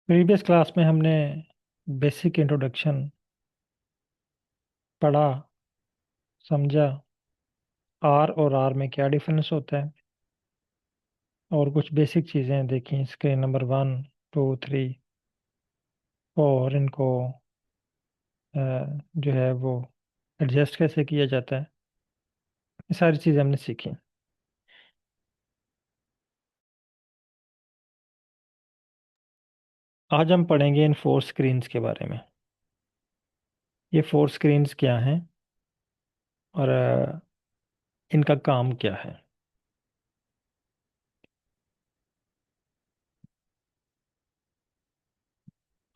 Previous class में हमने basic introduction पढ़ा, समझा। आर और आर में क्या डिफरेंस होता है और कुछ बेसिक चीज़ें देखी। स्क्रीन नंबर 1, 2, 3, 4 इनको जो है वो एडजस्ट कैसे किया जाता है, ये सारी चीज़ें हमने सीखी। आज हम पढ़ेंगे इन 4 स्क्रीन्स के बारे में। ये 4 स्क्रीन्स क्या हैं और इनका काम क्या है।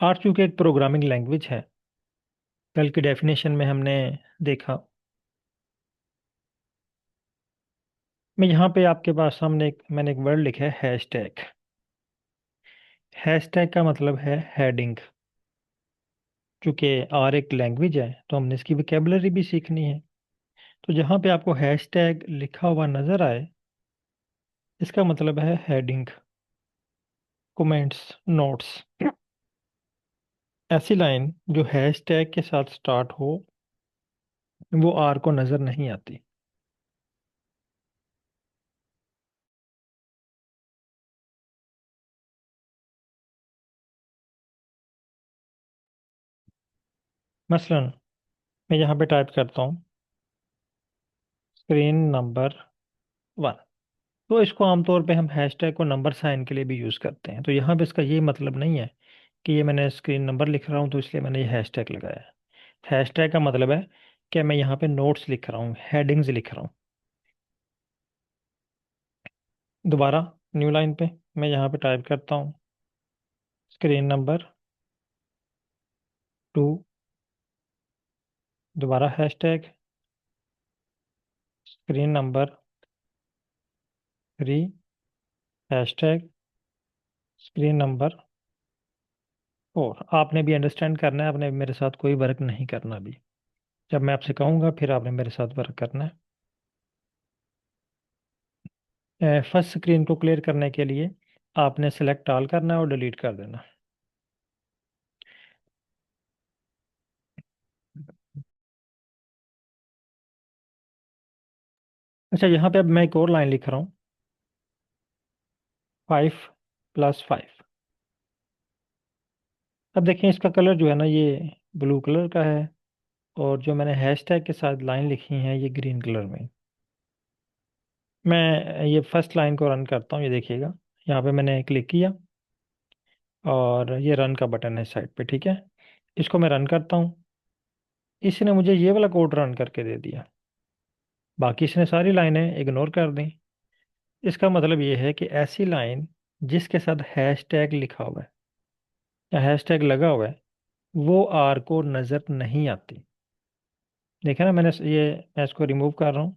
आर चूंकि एक प्रोग्रामिंग लैंग्वेज है, कल की डेफिनेशन में हमने देखा। मैं यहाँ पे आपके पास सामने मैंने एक वर्ड लिखा है हैशटैग। हैशटैग का मतलब है हेडिंग। चूंकि आर एक लैंग्वेज है तो हमने इसकी वोकेबलरी भी सीखनी है। तो जहाँ पे आपको हैशटैग लिखा हुआ नजर आए, इसका मतलब है हेडिंग, कमेंट्स, नोट्स। ऐसी लाइन जो हैशटैग के साथ स्टार्ट हो वो आर को नजर नहीं आती। मसलन मैं यहाँ पे टाइप करता हूँ स्क्रीन नंबर 1। तो इसको आमतौर पे हम हैशटैग को नंबर साइन के लिए भी यूज़ करते हैं। तो यहाँ पे इसका ये मतलब नहीं है कि ये मैंने स्क्रीन नंबर लिख रहा हूँ तो इसलिए मैंने ये हैशटैग लगाया है। हैशटैग का मतलब है कि मैं यहाँ पे नोट्स लिख रहा हूँ, हेडिंग्स लिख रहा हूँ। दोबारा न्यू लाइन पे मैं यहाँ पे टाइप करता हूँ स्क्रीन नंबर 2, दोबारा hashtag screen number 3, hashtag screen number 4। आपने भी अंडरस्टैंड करना है, आपने मेरे साथ कोई वर्क नहीं करना भी। जब मैं आपसे कहूँगा फिर आपने मेरे साथ वर्क करना है। फर्स्ट स्क्रीन को क्लियर करने के लिए आपने सेलेक्ट ऑल करना है और डिलीट कर देना। अच्छा, यहाँ पे अब मैं एक और लाइन लिख रहा हूँ 5+5। अब देखें इसका कलर जो है ना ये ब्लू कलर का है, और जो मैंने हैशटैग के साथ लाइन लिखी है ये ग्रीन कलर में। मैं ये फर्स्ट लाइन को रन करता हूँ, ये देखिएगा यहाँ पे मैंने क्लिक किया और ये रन का बटन है साइड पे, ठीक है। इसको मैं रन करता हूँ, इसने मुझे ये वाला कोड रन करके दे दिया। बाकी इसने सारी लाइनें इग्नोर कर दी। इसका मतलब ये है कि ऐसी लाइन जिसके साथ हैशटैग लिखा हुआ है या हैशटैग लगा हुआ है वो आर को नज़र नहीं आती। देखे ना, मैं इसको रिमूव कर रहा हूँ,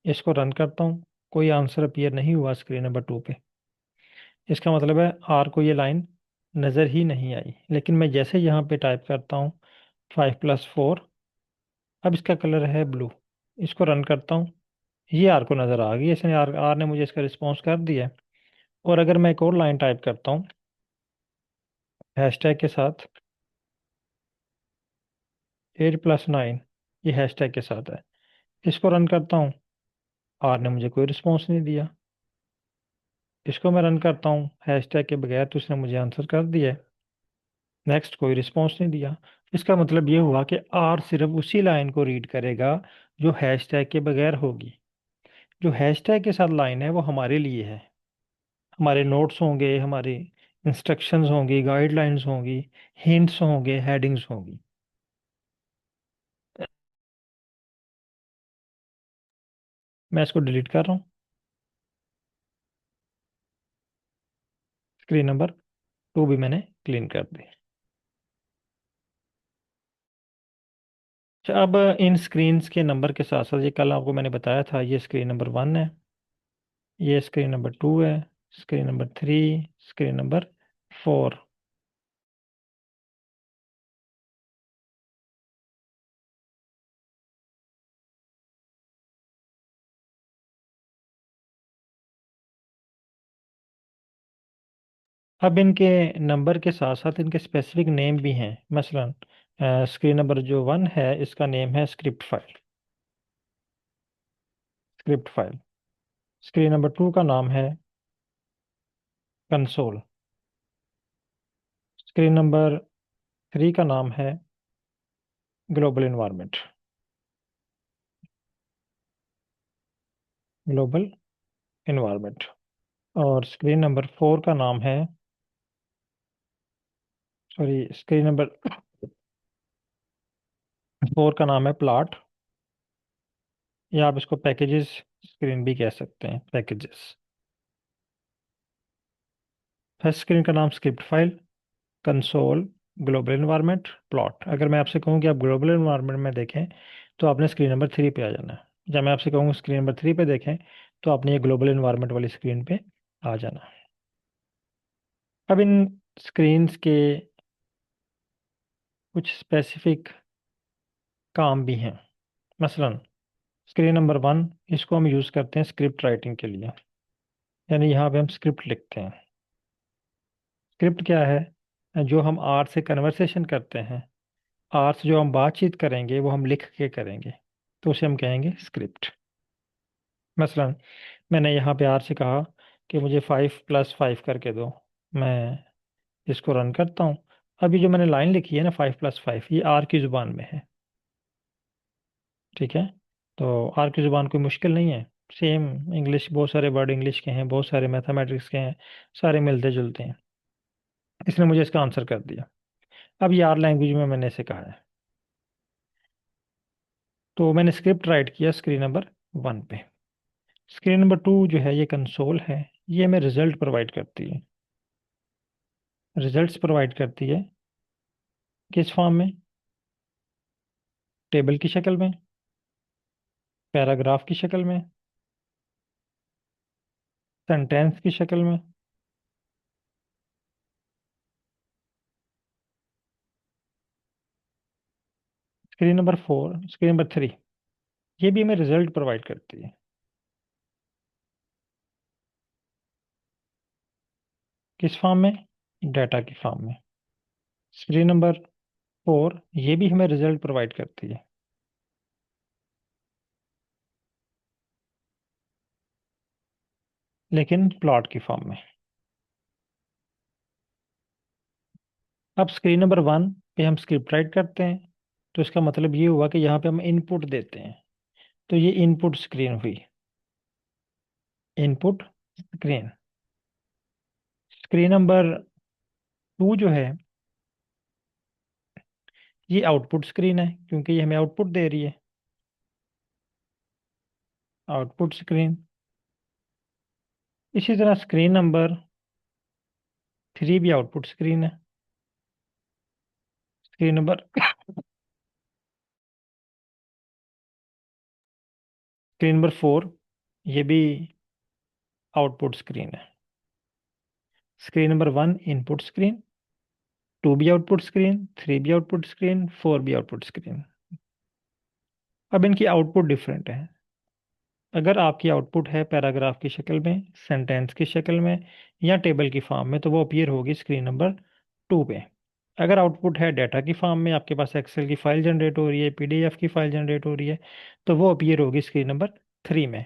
इसको रन करता हूँ, कोई आंसर अपीयर नहीं हुआ स्क्रीन नंबर 2 पे। इसका मतलब है आर को ये लाइन नज़र ही नहीं आई। लेकिन मैं जैसे यहाँ पे टाइप करता हूँ 5+4, अब इसका कलर है ब्लू। इसको रन करता हूँ, ये आर को नज़र आ गई, इसने आर ने मुझे इसका रिस्पॉन्स कर दिया है। और अगर मैं एक और लाइन टाइप करता हूँ हैशटैग के साथ 8+9, ये हैशटैग के साथ है, इसको रन करता हूँ, आर ने मुझे कोई रिस्पॉन्स नहीं दिया। इसको मैं रन करता हूँ हैशटैग के बगैर, तो उसने मुझे आंसर कर दिया है। नेक्स्ट, कोई रिस्पॉन्स नहीं दिया। इसका मतलब ये हुआ कि आर सिर्फ उसी लाइन को रीड करेगा जो हैशटैग के बगैर होगी। जो हैशटैग के साथ लाइन है वो हमारे लिए है, हमारे नोट्स होंगे, हमारी इंस्ट्रक्शंस होंगी, गाइडलाइंस होंगी, हिंट्स होंगे, हेडिंग्स होंगी। मैं इसको डिलीट कर रहा हूँ, स्क्रीन नंबर 2 भी मैंने क्लीन कर दी। अच्छा, अब इन स्क्रीन्स के नंबर के साथ साथ, ये कल आपको मैंने बताया था, ये स्क्रीन नंबर 1 है, ये स्क्रीन नंबर 2 है, स्क्रीन नंबर 3, स्क्रीन नंबर 4। अब इनके नंबर के साथ साथ इनके स्पेसिफिक नेम भी हैं। मसलन स्क्रीन नंबर जो 1 है इसका नेम है script file. Script file. Screen number 2 का नाम है कंसोल। स्क्रीन नंबर 3 का नाम है ग्लोबल इन्वायरमेंट। Global environment. और स्क्रीन नंबर 4 का नाम है, सॉरी, स्क्रीन नंबर 4 का नाम है प्लॉट, या आप इसको पैकेजेस स्क्रीन भी कह सकते हैं, पैकेजेस। फर्स्ट स्क्रीन का नाम script file, console, global environment, plot. अगर मैं आपसे कहूँ कि आप ग्लोबल इन्वायरमेंट में देखें तो आपने स्क्रीन नंबर 3 पे आ जाना है। जब मैं आपसे कहूँ स्क्रीन नंबर 3 पे देखें तो आपने ये ग्लोबल इन्वायरमेंट वाली स्क्रीन पे आ जाना है। अब इन स्क्रीन्स के कुछ स्पेसिफिक काम भी हैं। मसलन स्क्रीन नंबर 1, इसको हम यूज़ करते हैं स्क्रिप्ट राइटिंग के लिए, यानी यहाँ पे हम स्क्रिप्ट लिखते हैं। स्क्रिप्ट क्या है? जो हम आर से कन्वर्सेशन करते हैं, आर से जो हम बातचीत करेंगे वो हम लिख के करेंगे, तो उसे हम कहेंगे स्क्रिप्ट। मसलन मैंने यहाँ पे आर से कहा कि मुझे 5+5 करके दो। मैं इसको रन करता हूँ। अभी जो मैंने लाइन लिखी है ना, 5+5, ये आर की ज़ुबान में है। ठीक है। तो आर की ज़ुबान कोई मुश्किल नहीं है। सेम इंग्लिश, बहुत सारे वर्ड इंग्लिश के हैं, बहुत सारे मैथमेटिक्स के हैं, सारे मिलते जुलते हैं। इसने मुझे इसका आंसर कर दिया। अब ये आर लैंग्वेज में मैंने इसे कहा है, तो मैंने स्क्रिप्ट राइट किया स्क्रीन नंबर 1 पे। स्क्रीन नंबर 2 जो है ये कंसोल है, ये हमें रिजल्ट प्रोवाइड करती है। रिजल्ट्स प्रोवाइड करती है किस फॉर्म में? टेबल की शक्ल में, पैराग्राफ की शक्ल में, सेंटेंस की शक्ल में। स्क्रीन नंबर 3, ये भी हमें रिजल्ट प्रोवाइड करती है। किस फॉर्म में? डाटा की फॉर्म में। स्क्रीन नंबर 4, ये भी हमें रिजल्ट प्रोवाइड करती है, लेकिन प्लॉट की फॉर्म में। अब स्क्रीन नंबर 1 पे हम स्क्रिप्ट राइट करते हैं, तो इसका मतलब ये हुआ कि यहाँ पे हम इनपुट देते हैं, तो ये इनपुट स्क्रीन हुई। Input screen. स्क्रीन नंबर 2 जो है ये आउटपुट स्क्रीन है, क्योंकि ये हमें आउटपुट दे रही है। Output screen. इसी तरह स्क्रीन नंबर 3 भी आउटपुट स्क्रीन है। स्क्रीन नंबर स्क्रीन नंबर 4, ये भी आउटपुट स्क्रीन है। स्क्रीन नंबर 1 इनपुट स्क्रीन, 2 भी आउटपुट स्क्रीन, 3 भी आउटपुट स्क्रीन, 4 भी आउटपुट स्क्रीन। अब इनकी आउटपुट डिफरेंट है। अगर आपकी आउटपुट है पैराग्राफ की शक्ल में, सेंटेंस की शक्ल में, या टेबल की फॉर्म में, तो वो अपीयर होगी स्क्रीन नंबर 2 पे। अगर आउटपुट है डाटा की फॉर्म में, आपके पास एक्सेल की फाइल जनरेट हो रही है, पीडीएफ की फाइल जनरेट हो रही है, तो वो अपीयर होगी स्क्रीन नंबर 3 में।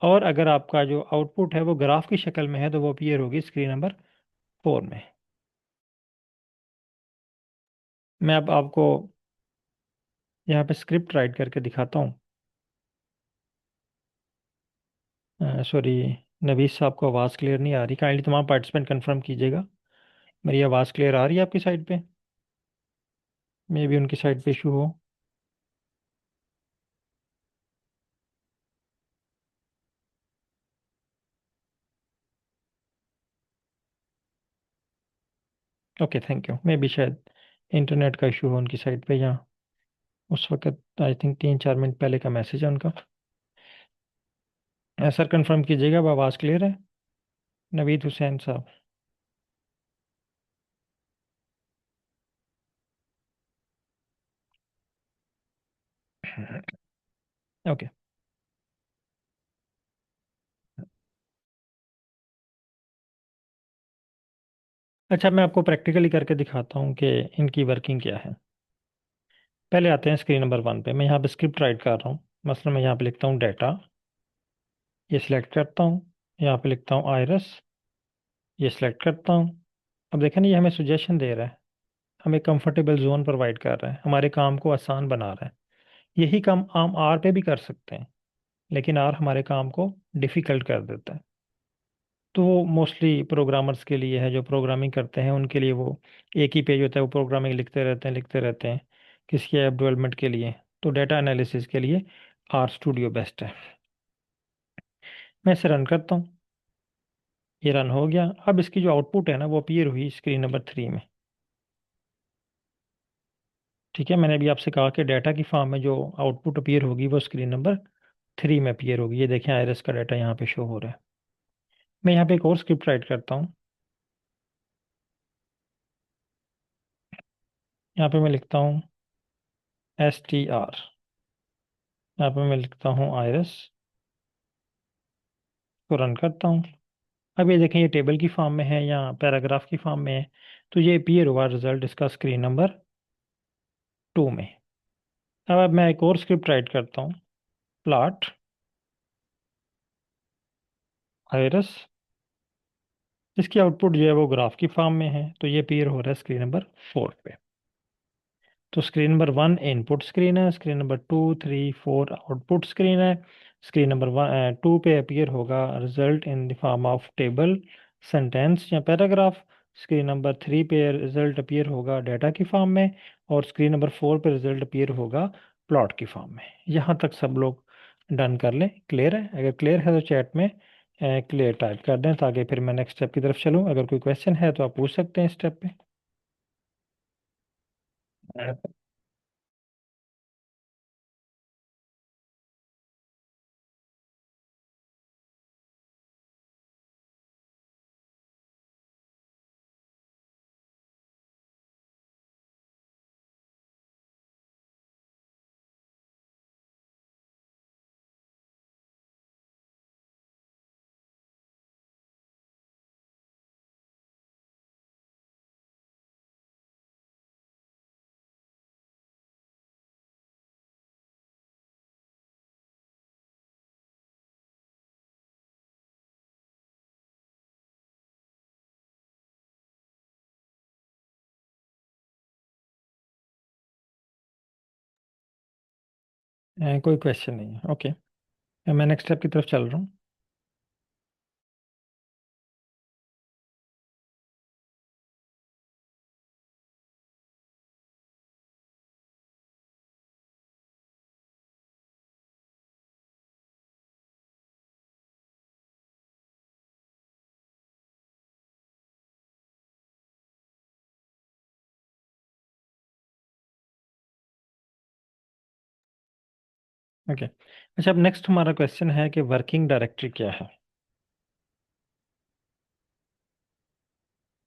और अगर आपका जो आउटपुट है वो ग्राफ की शक्ल में है, तो वो अपीयर होगी स्क्रीन नंबर 4 में। मैं अब आपको यहाँ पे स्क्रिप्ट राइट करके दिखाता हूँ। सॉरी, नवीस साहब को आवाज़ क्लियर नहीं आ रही। काइंडली तमाम पार्टिसिपेंट कंफर्म कीजिएगा, मेरी आवाज़ क्लियर आ रही है आपकी साइड पे? मे भी उनकी साइड पे इशू हो। Okay, thank you. मे भी शायद इंटरनेट का इशू हो उनकी साइड पे, या उस वक्त आई थिंक 3-4 मिनट पहले का मैसेज है उनका। सर कंफर्म कीजिएगा, अब आवाज़ क्लियर है? नवीद हुसैन साहब। ओके। अच्छा, मैं आपको प्रैक्टिकली करके दिखाता हूँ कि इनकी वर्किंग क्या है। पहले आते हैं स्क्रीन नंबर 1 पे। मैं यहाँ पे स्क्रिप्ट राइट कर रहा हूँ। मसलन मैं यहाँ पे लिखता हूँ डाटा, ये सिलेक्ट करता हूँ। यहाँ पे लिखता हूँ आयरस, ये सिलेक्ट करता हूँ। अब देखें ना, ये हमें सुजेशन दे रहा है, हमें कंफर्टेबल जोन प्रोवाइड कर रहा है, हमारे काम को आसान बना रहा है। यही काम हम आर पे भी कर सकते हैं, लेकिन आर हमारे काम को डिफिकल्ट कर देता है। तो वो मोस्टली प्रोग्रामर्स के लिए है, जो प्रोग्रामिंग करते हैं उनके लिए वो एक ही पेज होता है, वो प्रोग्रामिंग लिखते रहते हैं लिखते रहते हैं। किसी ऐप डेवलपमेंट के लिए, तो डेटा एनालिसिस के लिए आर स्टूडियो बेस्ट है। मैं इसे रन करता हूँ। ये रन हो गया। अब इसकी जो आउटपुट है ना, वो अपीयर हुई स्क्रीन नंबर 3 में। ठीक है, मैंने अभी आपसे कहा कि डाटा की फॉर्म में जो आउटपुट अपीयर होगी वो स्क्रीन नंबर 3 में अपीयर होगी। ये देखें, आयरस का डाटा यहाँ पे शो हो रहा है। मैं यहाँ पे एक और स्क्रिप्ट राइट करता हूँ। यहाँ पे मैं लिखता हूँ str। यहाँ पे मैं लिखता हूँ आयरस, को रन करता हूँ। अब ये देखें, ये टेबल की फॉर्म में है या पैराग्राफ की फॉर्म में है। तो ये अपीयर हुआ रिजल्ट इसका स्क्रीन नंबर 2 में। अब मैं एक और स्क्रिप्ट राइट करता हूँ, प्लॉट आयरस। इसकी आउटपुट जो है वो ग्राफ की फॉर्म में है, तो ये अपीयर हो रहा है स्क्रीन नंबर 4 पे। तो स्क्रीन नंबर 1 इनपुट स्क्रीन है, स्क्रीन नंबर 2 3 4 आउटपुट स्क्रीन है। स्क्रीन नंबर 2 पे अपीयर होगा result in the form of table, sentence या पैराग्राफ। स्क्रीन नंबर 3 पे रिजल्ट अपीयर होगा डाटा की फॉर्म में। और स्क्रीन नंबर 4 पे रिजल्ट अपीयर होगा प्लॉट की फॉर्म में। यहाँ तक सब लोग डन कर लें। क्लियर है? अगर क्लियर है तो चैट में क्लियर टाइप कर दें, ताकि फिर मैं नेक्स्ट स्टेप की तरफ चलूँ। अगर कोई क्वेश्चन है तो आप पूछ सकते हैं इस स्टेप पे। कोई क्वेश्चन नहीं है? ओके, मैं नेक्स्ट स्टेप की तरफ चल रहा हूँ। ओके, अच्छा, अब नेक्स्ट हमारा क्वेश्चन है कि वर्किंग डायरेक्टरी क्या है।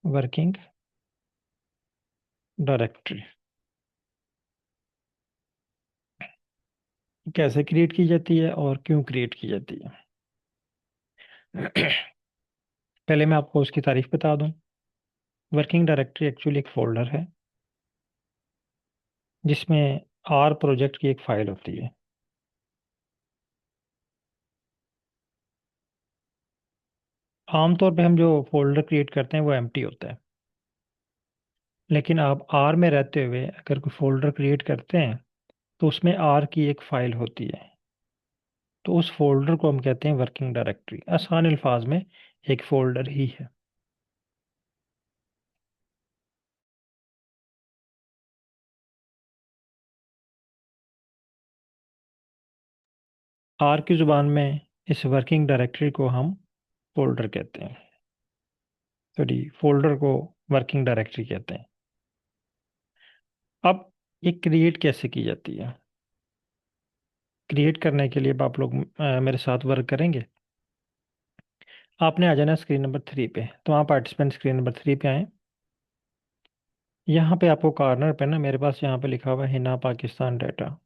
वर्किंग डायरेक्टरी कैसे क्रिएट की जाती है और क्यों क्रिएट की जाती है? पहले मैं आपको उसकी तारीफ बता दूं। वर्किंग डायरेक्टरी एक्चुअली एक फोल्डर है जिसमें आर प्रोजेक्ट की एक फाइल होती है। आमतौर पे हम जो फोल्डर क्रिएट करते हैं वो एम्प्टी होता है, लेकिन आप आर में रहते हुए अगर कोई फोल्डर क्रिएट करते हैं तो उसमें आर की एक फाइल होती है। तो उस फोल्डर को हम कहते हैं वर्किंग डायरेक्टरी। आसान अल्फाज में एक फोल्डर ही है। आर की ज़ुबान में इस वर्किंग डायरेक्टरी को हम फोल्डर कहते हैं। सॉरी, फोल्डर को वर्किंग डायरेक्टरी कहते हैं। अब ये क्रिएट कैसे की जाती है? क्रिएट करने के लिए अब आप लोग मेरे साथ वर्क करेंगे। आपने आ जाना स्क्रीन नंबर 3 पे, तो आप पार्टिसिपेंट स्क्रीन नंबर 3 पे आए। यहाँ पे आपको कॉर्नर पे ना, मेरे पास यहाँ पे लिखा हुआ है हिना पाकिस्तान डाटा।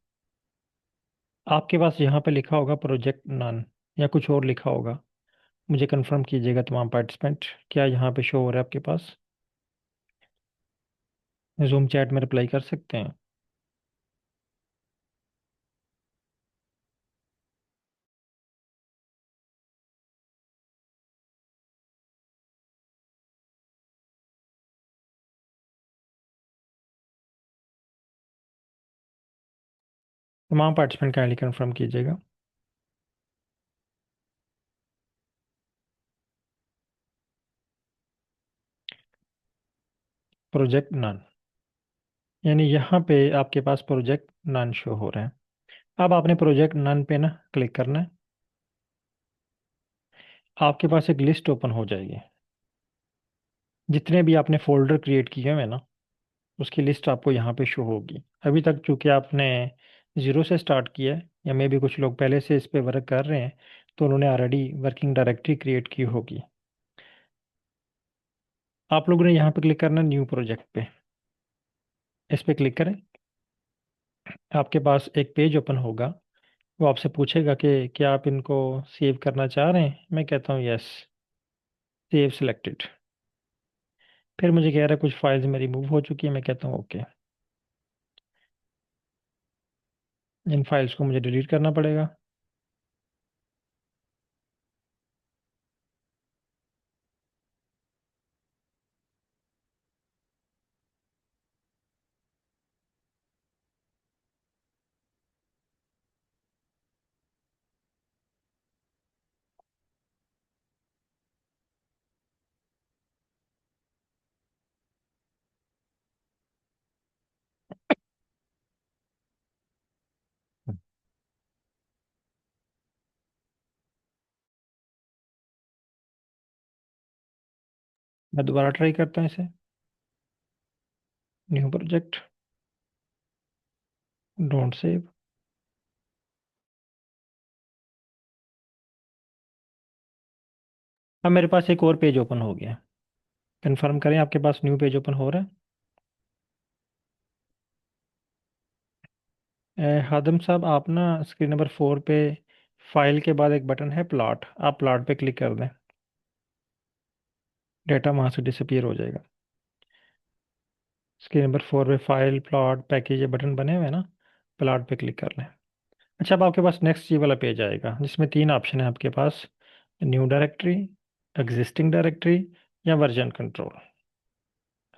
आपके पास यहाँ पे लिखा होगा प्रोजेक्ट नन, या कुछ और लिखा होगा। मुझे कंफर्म कीजिएगा तमाम पार्टिसिपेंट, क्या यहाँ पे शो हो रहा है आपके पास? जूम चैट में रिप्लाई कर सकते हैं। तमाम पार्टिसिपेंट काइंडली कंफर्म कीजिएगा। प्रोजेक्ट नन, यानी यहाँ पे आपके पास प्रोजेक्ट नन शो हो रहा है। अब आपने प्रोजेक्ट नन पे ना क्लिक करना है। आपके पास एक लिस्ट ओपन हो जाएगी, जितने भी आपने फोल्डर क्रिएट किए हुए हैं ना, उसकी लिस्ट आपको यहाँ पे शो होगी। अभी तक चूंकि आपने जीरो से स्टार्ट किया है, या मे भी कुछ लोग पहले से इस पे वर्क कर रहे हैं, तो उन्होंने ऑलरेडी वर्किंग डायरेक्टरी क्रिएट की होगी। आप लोगों ने यहाँ पे क्लिक करना न्यू प्रोजेक्ट पे। इस पे क्लिक करें। आपके पास एक पेज ओपन होगा। वो आपसे पूछेगा कि क्या आप इनको सेव करना चाह रहे हैं। मैं कहता हूँ यस, सेव सिलेक्टेड। फिर मुझे कह रहा है कुछ फाइल्स मेरी मूव हो चुकी है। मैं कहता हूँ ओके। इन फाइल्स को मुझे डिलीट करना पड़ेगा। मैं दोबारा ट्राई करता हूँ इसे। New project, don't save. अब मेरे पास एक और पेज ओपन हो गया। कंफर्म करें आपके पास न्यू पेज ओपन हो रहा है। हादम साहब, आप ना स्क्रीन नंबर 4 पे फाइल के बाद एक बटन है प्लॉट, आप प्लॉट पे क्लिक कर दें। डेटा वहाँ से डिसअपियर हो जाएगा। स्क्रीन नंबर 4 पे फाइल, प्लॉट, पैकेज ये बटन बने हुए हैं ना, प्लॉट पे क्लिक कर लें। अच्छा, अब आपके पास नेक्स्ट ये वाला पेज आएगा, जिसमें तीन ऑप्शन है आपके पास। न्यू डायरेक्टरी, एग्जिस्टिंग डायरेक्टरी, या वर्जन कंट्रोल।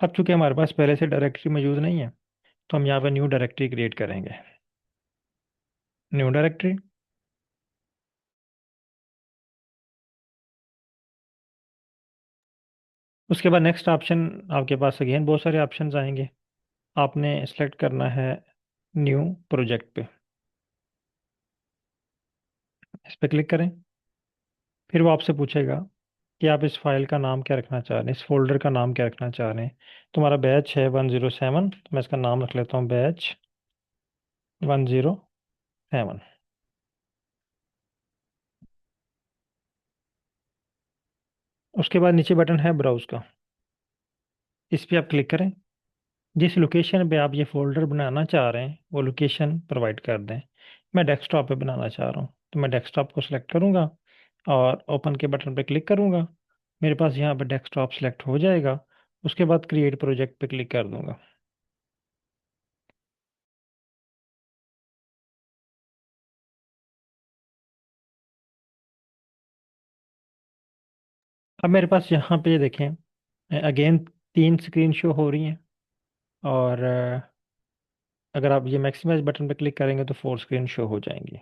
अब चूंकि हमारे पास पहले से डायरेक्टरी मौजूद नहीं है, तो हम यहाँ पे न्यू डायरेक्टरी क्रिएट करेंगे। New directory. उसके बाद नेक्स्ट ऑप्शन, आपके पास अगेन बहुत सारे ऑप्शंस आएंगे। आपने सेलेक्ट करना है न्यू प्रोजेक्ट पे। इस पे क्लिक करें। फिर वो आपसे पूछेगा कि आप इस फाइल का नाम क्या रखना चाह रहे हैं, इस फोल्डर का नाम क्या रखना चाह रहे हैं। तुम्हारा बैच है 107, तो मैं इसका नाम रख लेता हूँ बैच 107। उसके बाद नीचे बटन है ब्राउज का, इस पे आप क्लिक करें। जिस लोकेशन पे आप ये फोल्डर बनाना चाह रहे हैं वो लोकेशन प्रोवाइड कर दें। मैं डेस्कटॉप पे बनाना चाह रहा हूँ, तो मैं डेस्कटॉप को सिलेक्ट करूँगा और ओपन के बटन पे क्लिक करूँगा। मेरे पास यहाँ पे डेस्कटॉप सिलेक्ट हो जाएगा। उसके बाद क्रिएट प्रोजेक्ट पे क्लिक कर दूंगा। अब मेरे पास यहाँ पे देखें, अगेन तीन स्क्रीन शो हो रही हैं। और अगर आप ये मैक्सिमाइज बटन पे क्लिक करेंगे तो 4 स्क्रीन शो हो जाएंगी।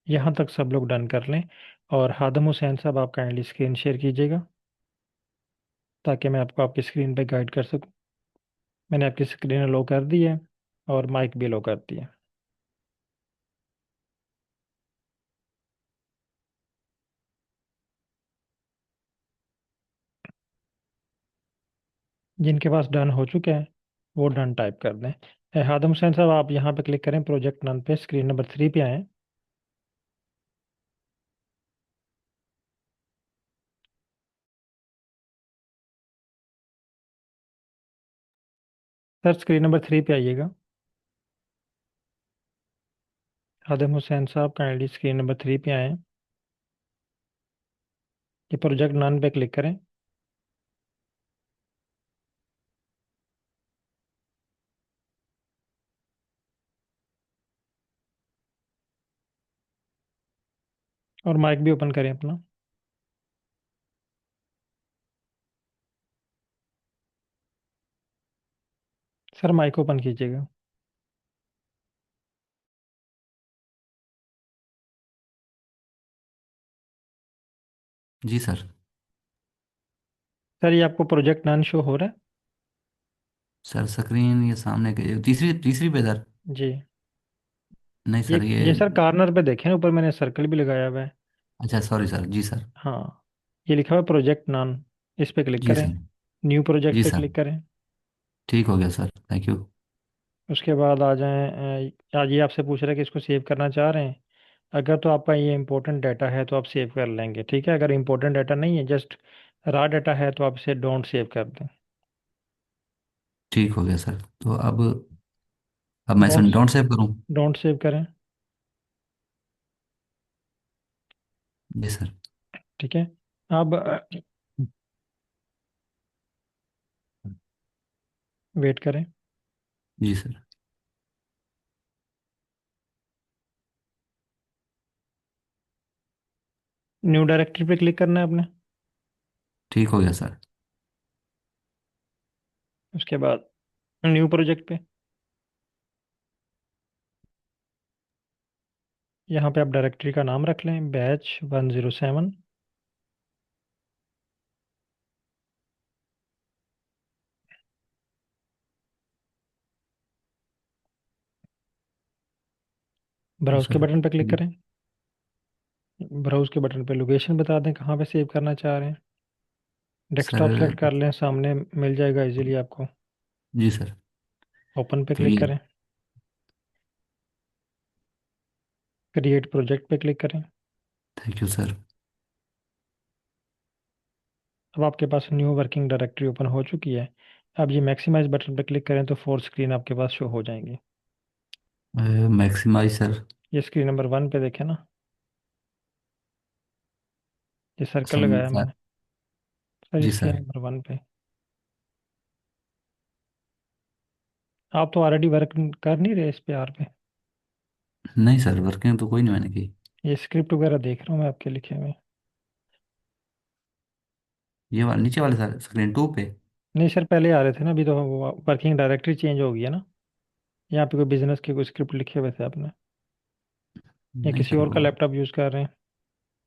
यहाँ तक सब लोग डन कर लें। और हादम हुसैन साहब, आप काइंडली स्क्रीन शेयर कीजिएगा, ताकि मैं आपको आपकी स्क्रीन पे गाइड कर सकूं। मैंने आपकी स्क्रीन लो कर दी है और माइक भी लो कर दिया है। जिनके पास डन हो चुके हैं वो डन टाइप कर दें। हादम हुसैन साहब, आप यहाँ पे क्लिक करें, प्रोजेक्ट नन पे स्क्रीन नंबर 3 पे आएँ। सर स्क्रीन नंबर 3 पे आइएगा। हादम हुसैन साहब, काइंडली स्क्रीन नंबर 3 पे आएँ। ये प्रोजेक्ट नन पे क्लिक करें। और माइक भी ओपन करें अपना। सर माइक ओपन कीजिएगा। जी सर। सर ये आपको प्रोजेक्ट नाम शो हो रहा है? सर स्क्रीन ये सामने के तीसरी तीसरी पे सर। जी। नहीं ये सर ये। ये सर कॉर्नर पे देखें, ऊपर मैंने सर्कल भी लगाया हुआ है। अच्छा सॉरी सर, जी सर। हाँ, ये लिखा हुआ है प्रोजेक्ट नाम। इस पे क्लिक जी करें। सर। न्यू प्रोजेक्ट जी पे सर। क्लिक करें। ठीक हो गया सर, थैंक यू। उसके बाद आ जाएं, आज ये आपसे पूछ रहा है कि इसको सेव करना चाह रहे हैं। अगर तो आपका ये इंपॉर्टेंट डाटा है तो आप सेव कर लेंगे, ठीक है। अगर इंपॉर्टेंट डाटा नहीं है, जस्ट रा डाटा है, तो आप इसे डोंट सेव कर दें। ठीक हो गया सर, तो अब मैं डोंट इसमें डोंट सेव करूँ? डोंट सेव करें। जी सर। ठीक है। अब वेट करें। जी सर। न्यू डायरेक्टरी पे क्लिक करना है आपने। ठीक हो गया सर। उसके बाद न्यू प्रोजेक्ट पे, यहाँ पे आप डायरेक्टरी का नाम रख लें, बैच 107। तो ब्राउज के सर बटन पे क्लिक करें। ब्राउज के बटन पे लोकेशन बता दें कहाँ पे सेव करना चाह रहे हैं। सर डेस्कटॉप सेलेक्ट कर लें, सामने मिल जाएगा इजीली आपको। जी सर। ओपन पे तो क्लिक ये करें। क्रिएट प्रोजेक्ट पे क्लिक करें। Thank you sir. अब आपके पास न्यू वर्किंग डायरेक्टरी ओपन हो चुकी है। अब ये मैक्सिमाइज बटन पे क्लिक करें तो 4 स्क्रीन आपके पास शो हो जाएंगी। Maximize sir. ये स्क्रीन नंबर 1 पे देखें ना, ये सर्कल सम लगाया सर। मैंने। सर ये जी स्क्रीन सर। नंबर 1 पे। आप तो ऑलरेडी वर्क कर नहीं रहे इस पे आर पे। नहीं सर, वर्किंग तो कोई नहीं मैंने की। ये स्क्रिप्ट वगैरह देख रहा हूँ मैं आपके लिखे हुए। ये वाला नीचे वाले सर, स्क्रीन 2 पे। नहीं सर, पहले आ रहे थे ना, अभी तो वर्किंग डायरेक्टरी चेंज हो गई है ना। यहाँ पे कोई बिजनेस के कोई स्क्रिप्ट लिखे हुए थे आपने, या नहीं किसी सर और का वो लैपटॉप यूज़ कर रहे हैं?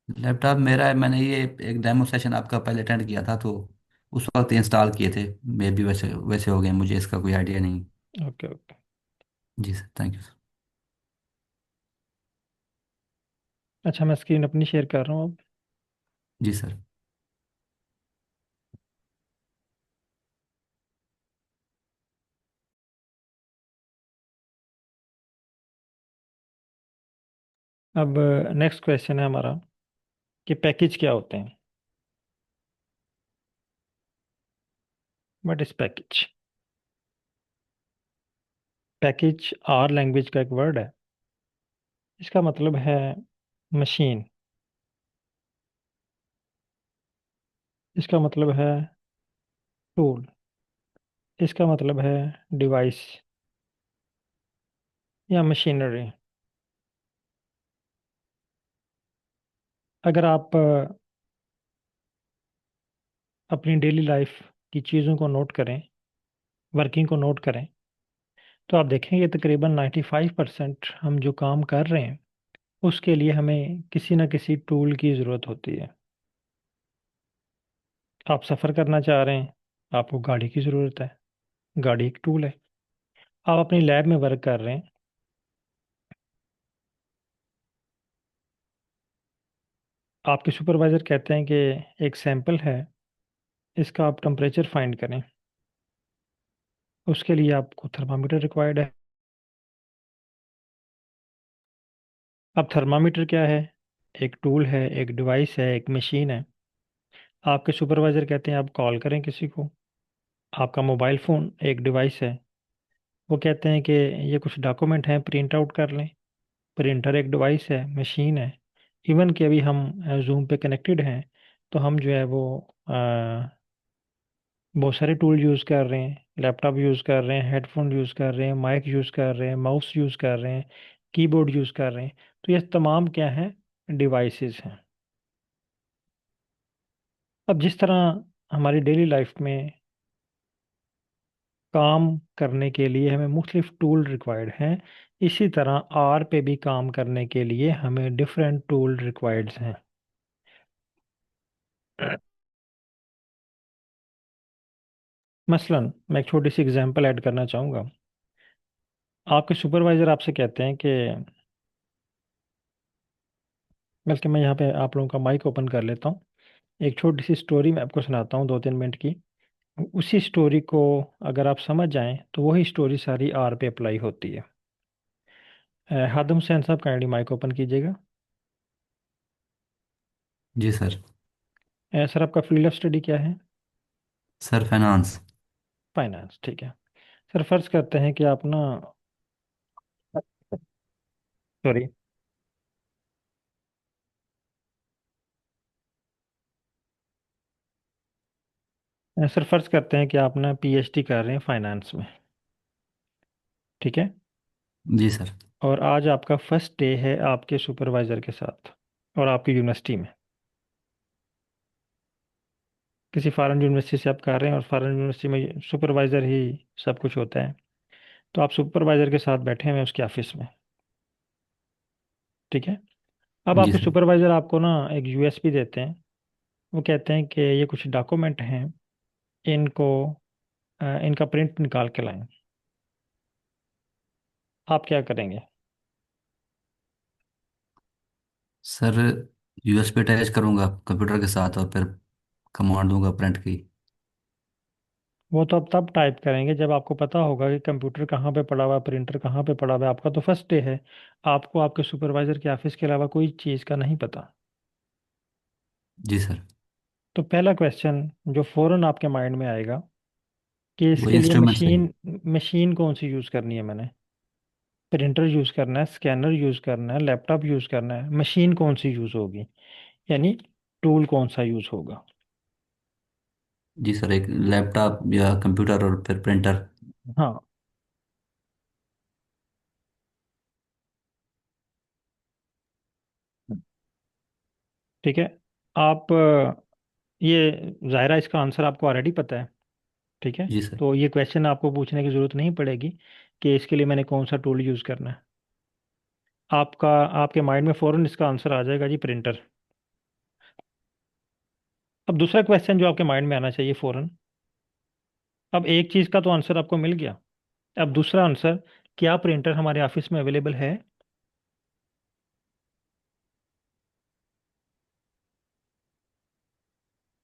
लैपटॉप मेरा है, मैंने ये एक डेमो सेशन आपका पहले अटेंड किया था, तो उस वक्त इंस्टॉल किए थे। मे भी वैसे वैसे हो गए, मुझे इसका कोई आइडिया नहीं। Okay okay. जी सर, थैंक यू सर। अच्छा, मैं स्क्रीन अपनी शेयर कर रहा हूँ अब। जी सर। अब नेक्स्ट क्वेश्चन है हमारा कि पैकेज क्या होते हैं। What is package? Package R language का एक वर्ड है। इसका मतलब है मशीन। इसका मतलब है टूल। इसका मतलब है डिवाइस या मशीनरी। अगर आप अपनी डेली लाइफ की चीज़ों को नोट करें, वर्किंग को नोट करें, तो आप देखेंगे तकरीबन 95% हम जो काम कर रहे हैं उसके लिए हमें किसी न किसी टूल की ज़रूरत होती है। आप सफ़र करना चाह रहे हैं, आपको गाड़ी की ज़रूरत है। गाड़ी एक टूल है। आप अपनी लैब में वर्क कर रहे हैं, आपके सुपरवाइज़र कहते हैं कि एक सैंपल है, इसका आप टेम्परेचर फाइंड करें। उसके लिए आपको थर्मामीटर रिक्वायर्ड है। अब थर्मामीटर क्या है? एक टूल है, एक डिवाइस है, एक मशीन है। आपके सुपरवाइज़र कहते हैं आप कॉल करें किसी को। आपका मोबाइल फ़ोन एक डिवाइस है। वो कहते हैं कि ये कुछ डॉक्यूमेंट हैं, प्रिंट आउट कर लें। प्रिंटर एक डिवाइस है, मशीन है। इवन कि अभी हम जूम पे कनेक्टेड हैं, तो हम जो है वो बहुत सारे टूल यूज़ कर रहे हैं। लैपटॉप यूज़ कर रहे हैं, हेडफोन यूज़ कर रहे हैं, माइक यूज़ कर रहे हैं, माउस यूज़ कर रहे हैं, कीबोर्ड यूज़ कर रहे हैं। तो ये तमाम क्या है? डिवाइसेस हैं। अब जिस तरह हमारी डेली लाइफ में काम करने के लिए हमें मुख्तलिफ टूल रिक्वायर्ड हैं, इसी तरह आर पे भी काम करने के लिए हमें डिफरेंट टूल रिक्वायर्ड हैं। मसलन मैं एक छोटी सी एग्जांपल ऐड करना चाहूँगा। आपके सुपरवाइजर आपसे कहते हैं कि, बल्कि मैं यहाँ पे आप लोगों का माइक ओपन कर लेता हूँ, एक छोटी सी स्टोरी मैं आपको सुनाता हूँ 2-3 मिनट की। उसी स्टोरी को अगर आप समझ जाएं तो वही स्टोरी सारी आर पे अप्लाई होती है। हादम हुसैन साहब काइंडली माइक ओपन कीजिएगा। जी सर। सर आपका फील्ड ऑफ स्टडी क्या है? Sir finance. फाइनेंस, ठीक है। सर फर्ज करते हैं कि आप ना, सॉरी, सर फर्ज करते हैं कि आप ना पीएचडी कर रहे हैं फाइनेंस में, ठीक है। जी सर। और आज आपका फर्स्ट डे है आपके सुपरवाइजर के साथ और आपकी यूनिवर्सिटी में, किसी फॉरेन यूनिवर्सिटी से आप कर रहे हैं और फॉरेन यूनिवर्सिटी में सुपरवाइजर ही सब कुछ होता है। तो आप सुपरवाइजर के साथ बैठे हुए हैं उसके ऑफिस में, ठीक है। अब जी आपके सर। सुपरवाइजर आपको ना एक यूएसपी देते हैं। वो कहते हैं कि ये कुछ डॉक्यूमेंट हैं, इनको इनका प्रिंट निकाल के लाएं। आप क्या करेंगे? सर यूएसबी अटैच करूंगा कंप्यूटर के साथ और फिर कमांड दूंगा प्रिंट की। वो तो आप तब टाइप करेंगे जब आपको पता होगा कि कंप्यूटर कहाँ पे पड़ा हुआ है, प्रिंटर कहाँ पे पड़ा हुआ है। आपका तो फर्स्ट डे है, आपको आपके सुपरवाइजर के ऑफिस के अलावा कोई चीज़ का नहीं पता। जी सर। तो पहला क्वेश्चन जो फौरन आपके माइंड में आएगा कि वही इसके लिए इंस्ट्रूमेंट चाहिए। मशीन मशीन कौन सी यूज़ करनी है मैंने? प्रिंटर यूज़ करना है, स्कैनर यूज़ करना है, लैपटॉप यूज़ करना है, मशीन कौन सी यूज़ होगी, यानी टूल कौन सा यूज़ होगा? जी सर, एक लैपटॉप या कंप्यूटर और फिर प्रिंटर। हाँ, ठीक है। आप ये ज़ाहिर है इसका आंसर आपको ऑलरेडी पता है, ठीक है। जी सर। तो ये क्वेश्चन आपको पूछने की ज़रूरत नहीं पड़ेगी कि इसके लिए मैंने कौन सा टूल यूज़ करना है। आपका आपके माइंड में फ़ौरन इसका आंसर आ जाएगा जी, प्रिंटर। अब दूसरा क्वेश्चन जो आपके माइंड में आना चाहिए फ़ौरन, अब एक चीज़ का तो आंसर आपको मिल गया, अब दूसरा आंसर, क्या प्रिंटर हमारे ऑफिस में अवेलेबल है?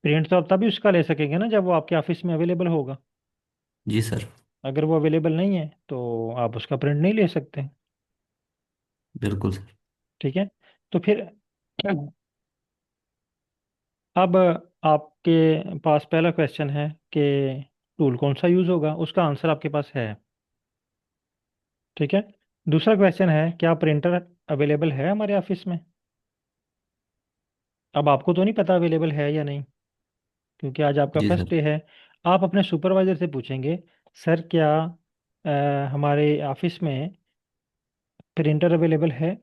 प्रिंट तो आप तभी उसका ले सकेंगे ना जब वो आपके ऑफिस में अवेलेबल होगा। जी सर। अगर वो अवेलेबल नहीं है तो आप उसका प्रिंट नहीं ले सकते, बिल्कुल सर। ठीक है। तो फिर अब आपके पास पहला क्वेश्चन है कि टूल कौन सा यूज़ होगा, उसका आंसर आपके पास है, ठीक है। दूसरा क्वेश्चन है क्या प्रिंटर अवेलेबल है हमारे ऑफिस में? अब आपको तो नहीं पता अवेलेबल है या नहीं, क्योंकि आज आपका जी फर्स्ट सर। डे है। आप अपने सुपरवाइजर से पूछेंगे, सर क्या हमारे ऑफिस में प्रिंटर अवेलेबल है?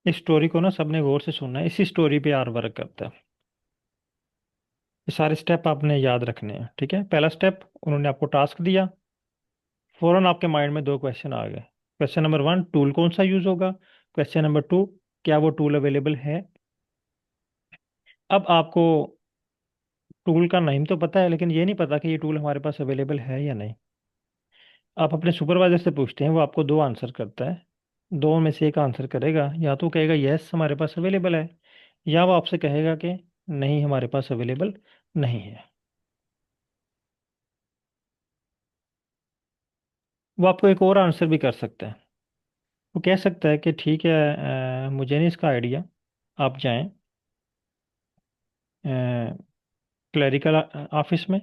इस स्टोरी को ना सबने गौर से सुनना है, इसी स्टोरी पे आर वर्क करता है। ये सारे स्टेप आपने याद रखने हैं, ठीक है। पहला स्टेप, उन्होंने आपको टास्क दिया, फौरन आपके माइंड में दो क्वेश्चन आ गए। क्वेश्चन नंबर 1, टूल कौन सा यूज होगा। क्वेश्चन नंबर 2, क्या वो टूल अवेलेबल है? अब आपको टूल का नेम तो पता है, लेकिन ये नहीं पता कि ये टूल हमारे पास अवेलेबल है या नहीं। आप अपने सुपरवाइजर से पूछते हैं, वो आपको दो आंसर करता है, दो में से एक आंसर करेगा, या तो कहेगा यस हमारे पास अवेलेबल है, या वो आपसे कहेगा कि नहीं हमारे पास अवेलेबल नहीं है। वो आपको एक और आंसर भी कर सकता है। वो कह सकता है कि ठीक है, मुझे नहीं इसका आइडिया, आप जाएं क्लरिकल ऑफिस में,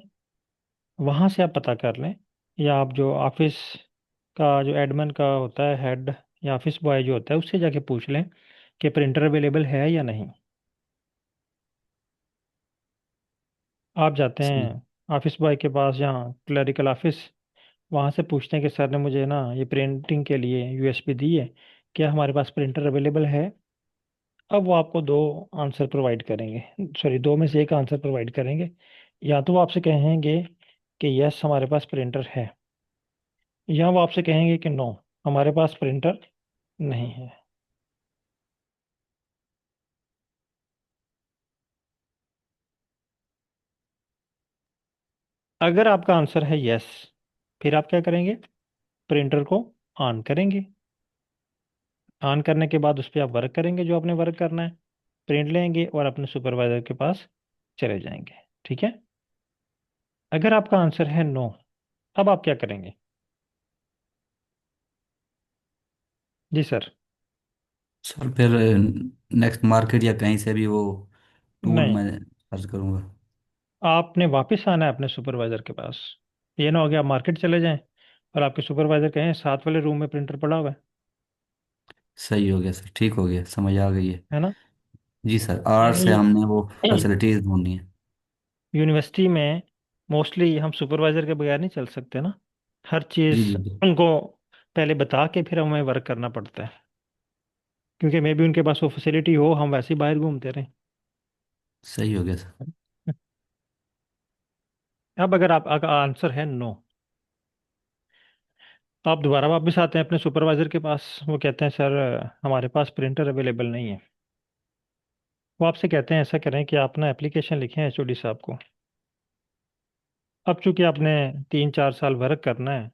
वहाँ से आप पता कर लें, या आप जो ऑफिस का जो एडमिन का होता है हेड, या ऑफिस बॉय जो होता है, उससे जाके पूछ लें कि प्रिंटर अवेलेबल है या नहीं। आप जाते सही। हैं ऑफिस बॉय के पास, यहाँ क्लरिकल ऑफिस, वहाँ से पूछते हैं कि सर ने मुझे ना ये प्रिंटिंग के लिए यूएसबी दी है, क्या हमारे पास प्रिंटर अवेलेबल है? अब वो आपको दो आंसर प्रोवाइड करेंगे, सॉरी, दो में से एक आंसर प्रोवाइड करेंगे। या तो वो आपसे कहेंगे कि यस हमारे पास प्रिंटर है, या वो आपसे कहेंगे कि नो हमारे पास प्रिंटर नहीं है। अगर आपका आंसर है यस, फिर आप क्या करेंगे? प्रिंटर को ऑन करेंगे। ऑन करने के बाद उस पर आप वर्क करेंगे जो आपने वर्क करना है, प्रिंट लेंगे और अपने सुपरवाइजर के पास चले जाएंगे। ठीक है। अगर आपका आंसर है नो, अब आप क्या करेंगे? जी सर। सर फिर नेक्स्ट मार्केट या कहीं से भी वो टूल नहीं, मैं सर्च करूँगा। आपने वापस आना है अपने सुपरवाइजर के पास। ये ना हो गया आप मार्केट चले जाएं और आपके सुपरवाइजर कहें साथ वाले रूम में प्रिंटर पड़ा हुआ सही हो गया सर, ठीक हो गया, समझ आ गई है। है ना? जी सर, आर से यानी हमने वो फैसिलिटीज ढूंढनी है। यूनिवर्सिटी में मोस्टली हम सुपरवाइजर के बगैर नहीं चल सकते ना, हर जी चीज़ जी। उनको पहले बता के फिर हमें वर्क करना पड़ता है, क्योंकि मे भी उनके पास वो फैसिलिटी हो, हम वैसे ही बाहर घूमते रहें। सही हो गया सर। अब अगर आप आंसर है नो, तो आप दोबारा वापस आते हैं अपने सुपरवाइजर के पास। वो कहते हैं सर हमारे पास प्रिंटर अवेलेबल नहीं है। वो आपसे कहते हैं ऐसा करें कि आप ना एप्लीकेशन लिखें एचओडी साहब को। अब चूंकि आपने 3-4 साल वर्क करना है,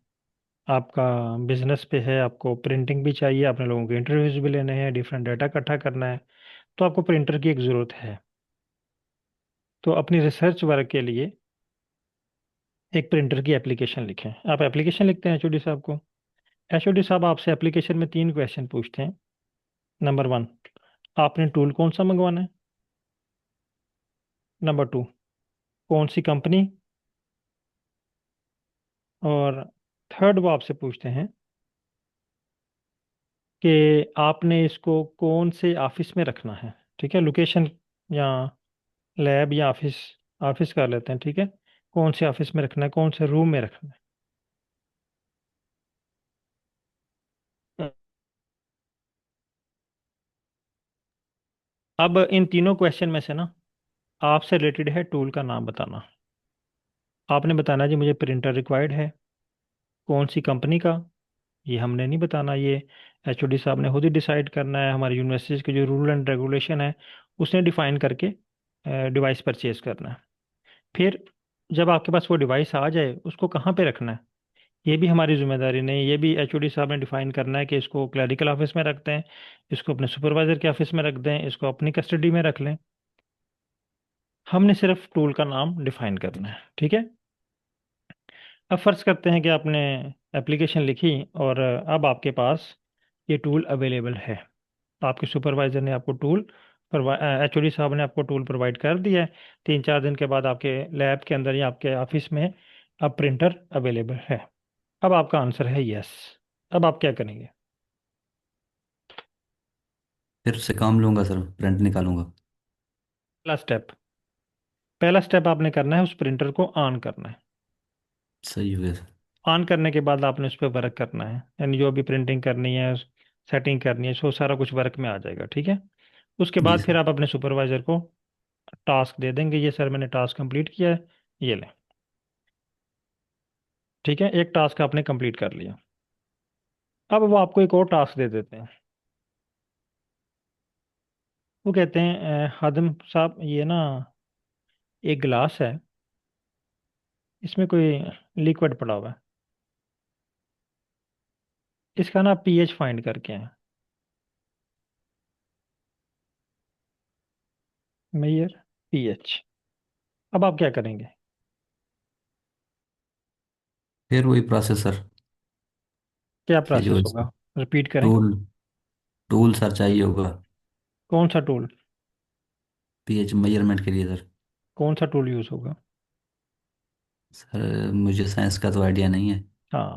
आपका बिजनेस पे है, आपको प्रिंटिंग भी चाहिए, आपने लोगों के इंटरव्यूज भी लेने हैं, डिफरेंट डाटा इकट्ठा करना है, तो आपको प्रिंटर की एक ज़रूरत है। तो अपनी रिसर्च वर्क के लिए एक प्रिंटर की एप्लीकेशन लिखें। आप एप्लीकेशन लिखते हैं एचओडी साहब को। एचओडी साहब आपसे एप्लीकेशन में 3 क्वेश्चन पूछते हैं। नंबर 1, आपने टूल कौन सा मंगवाना है? नंबर 2, कौन सी कंपनी? और थर्ड वो आपसे पूछते हैं कि आपने इसको कौन से ऑफिस में रखना है। ठीक है, लोकेशन या लैब या ऑफिस, ऑफिस कर लेते हैं, ठीक है। कौन से ऑफिस में रखना है, कौन से रूम में रखना है? अब इन तीनों क्वेश्चन में से ना आपसे रिलेटेड है टूल का नाम बताना। आपने बताना जी मुझे प्रिंटर रिक्वायर्ड है, कौन सी कंपनी का, ये हमने नहीं बताना, ये एचओडी साहब ने खुद ही डिसाइड करना है। हमारी यूनिवर्सिटीज़ के जो रूल एंड रेगुलेशन है उसने डिफाइन करके डिवाइस परचेज करना है। फिर जब आपके पास वो डिवाइस आ जाए उसको कहाँ पे रखना है, ये भी हमारी जिम्मेदारी नहीं, ये भी एचओडी साहब ने डिफाइन करना है कि इसको क्लरिकल ऑफिस में रखते हैं, इसको अपने सुपरवाइजर के ऑफिस में रख दें, इसको अपनी कस्टडी में रख लें। हमने सिर्फ टूल का नाम डिफाइन करना है, ठीक है। अब फर्ज करते हैं कि आपने एप्लीकेशन लिखी और अब आपके पास ये टूल अवेलेबल है। आपके सुपरवाइजर ने आपको टूल, एचओडी साहब ने आपको टूल प्रोवाइड कर दिया है। 3-4 दिन के बाद आपके लैब के अंदर या आपके ऑफिस में अब प्रिंटर अवेलेबल है। अब आपका आंसर है यस। अब आप क्या करेंगे? फिर से काम लूंगा सर, प्रिंट निकालूंगा। पहला स्टेप, पहला स्टेप आपने करना है उस प्रिंटर को ऑन करना है। सही हो गया सर। ऑन करने के बाद आपने उस पर वर्क करना है, यानी जो भी प्रिंटिंग करनी है, सेटिंग करनी है, सो सारा कुछ वर्क में आ जाएगा, ठीक है। उसके जी बाद फिर सर। आप अपने सुपरवाइजर को टास्क दे देंगे, ये सर मैंने टास्क कंप्लीट किया है, ये लें। ठीक है, एक टास्क आपने कंप्लीट कर लिया। अब वो आपको एक और टास्क दे देते हैं। वो कहते हैं हादिम साहब ये ना एक गिलास है, इसमें कोई लिक्विड पड़ा हुआ है, इसका ना पीएच फाइंड करके हैं। Mayor pH. अब आप क्या करेंगे? फिर वही प्रोसेस सर, क्या कि जो प्रोसेस होगा? रिपीट करें। टूल टूल सर चाहिए होगा, कौन सा टूल? पीएच मेजरमेंट के लिए सर। कौन सा टूल यूज़ होगा? सर मुझे साइंस का तो आइडिया नहीं है। हाँ,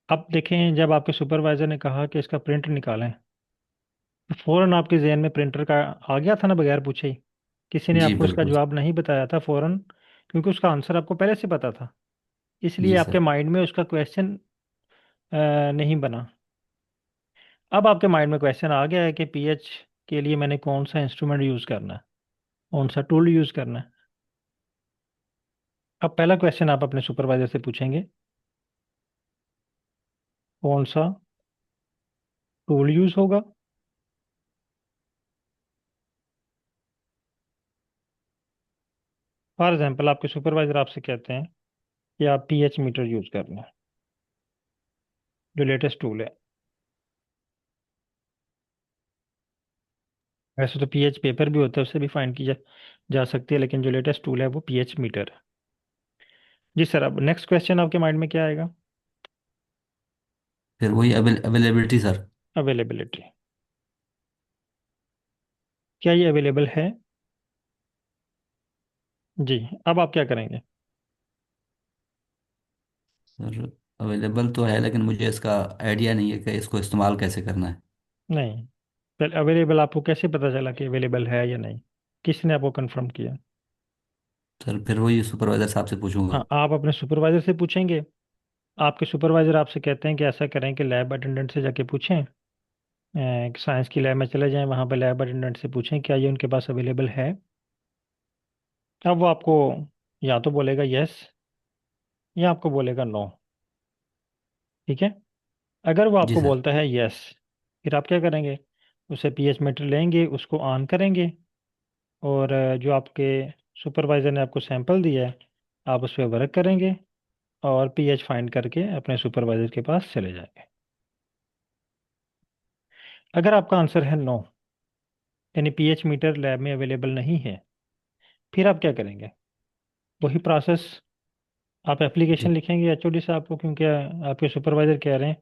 अब देखें जब आपके सुपरवाइजर ने कहा कि इसका प्रिंट निकालें, तो फौरन आपके जहन में प्रिंटर का आ गया था ना, बगैर पूछे ही। किसी ने जी आपको इसका बिल्कुल। जवाब नहीं बताया था, फौरन क्योंकि उसका आंसर आपको पहले से पता था, इसलिए जी आपके सर। माइंड में उसका क्वेश्चन नहीं बना। अब आपके माइंड में क्वेश्चन आ गया है कि पीएच के लिए मैंने कौन सा इंस्ट्रूमेंट यूज करना है, कौन सा टूल यूज करना है। अब पहला क्वेश्चन आप अपने सुपरवाइजर से पूछेंगे, कौन सा टूल यूज होगा। फॉर एग्जाम्पल आपके सुपरवाइजर आपसे कहते हैं कि आप पीएच मीटर यूज करना है, जो लेटेस्ट टूल है। वैसे तो पीएच पेपर भी होता है, उससे भी फाइंड की जा सकती है, लेकिन जो लेटेस्ट टूल है वो पीएच मीटर है। जी सर, अब नेक्स्ट क्वेश्चन आपके माइंड में क्या आएगा? फिर वही अवेलेबिलिटी सर। अवेलेबिलिटी। क्या ये अवेलेबल है? जी। अब आप क्या करेंगे? सर अवेलेबल तो है, लेकिन मुझे इसका आइडिया नहीं है कि इसको इस्तेमाल कैसे करना है। नहीं, पहले अवेलेबल आपको कैसे पता चला कि अवेलेबल है या नहीं? किसने आपको कंफर्म किया? सर फिर वही सुपरवाइजर साहब से पूछूंगा। हाँ, आप अपने सुपरवाइजर से पूछेंगे। आपके सुपरवाइजर आपसे कहते हैं कि ऐसा करें कि लैब अटेंडेंट से जाके पूछें, साइंस की लैब में चले जाएं, वहाँ पे लैब अटेंडेंट से पूछें क्या ये उनके पास अवेलेबल है। अब वो आपको या तो बोलेगा यस, या आपको बोलेगा नो। ठीक है। अगर वो जी आपको सर। बोलता है यस, फिर आप क्या करेंगे? उसे पीएच मीटर लेंगे, उसको ऑन करेंगे, और जो आपके सुपरवाइजर ने आपको सैंपल दिया है, आप उस पर वर्क करेंगे, और पीएच फाइंड करके अपने सुपरवाइजर के पास चले जाएंगे। अगर आपका आंसर है नो, यानी पीएच मीटर लैब में अवेलेबल नहीं है, फिर आप क्या करेंगे? वही प्रोसेस, आप एप्लीकेशन जी लिखेंगे एचओडी साहब को, क्योंकि आपके सुपरवाइजर कह रहे हैं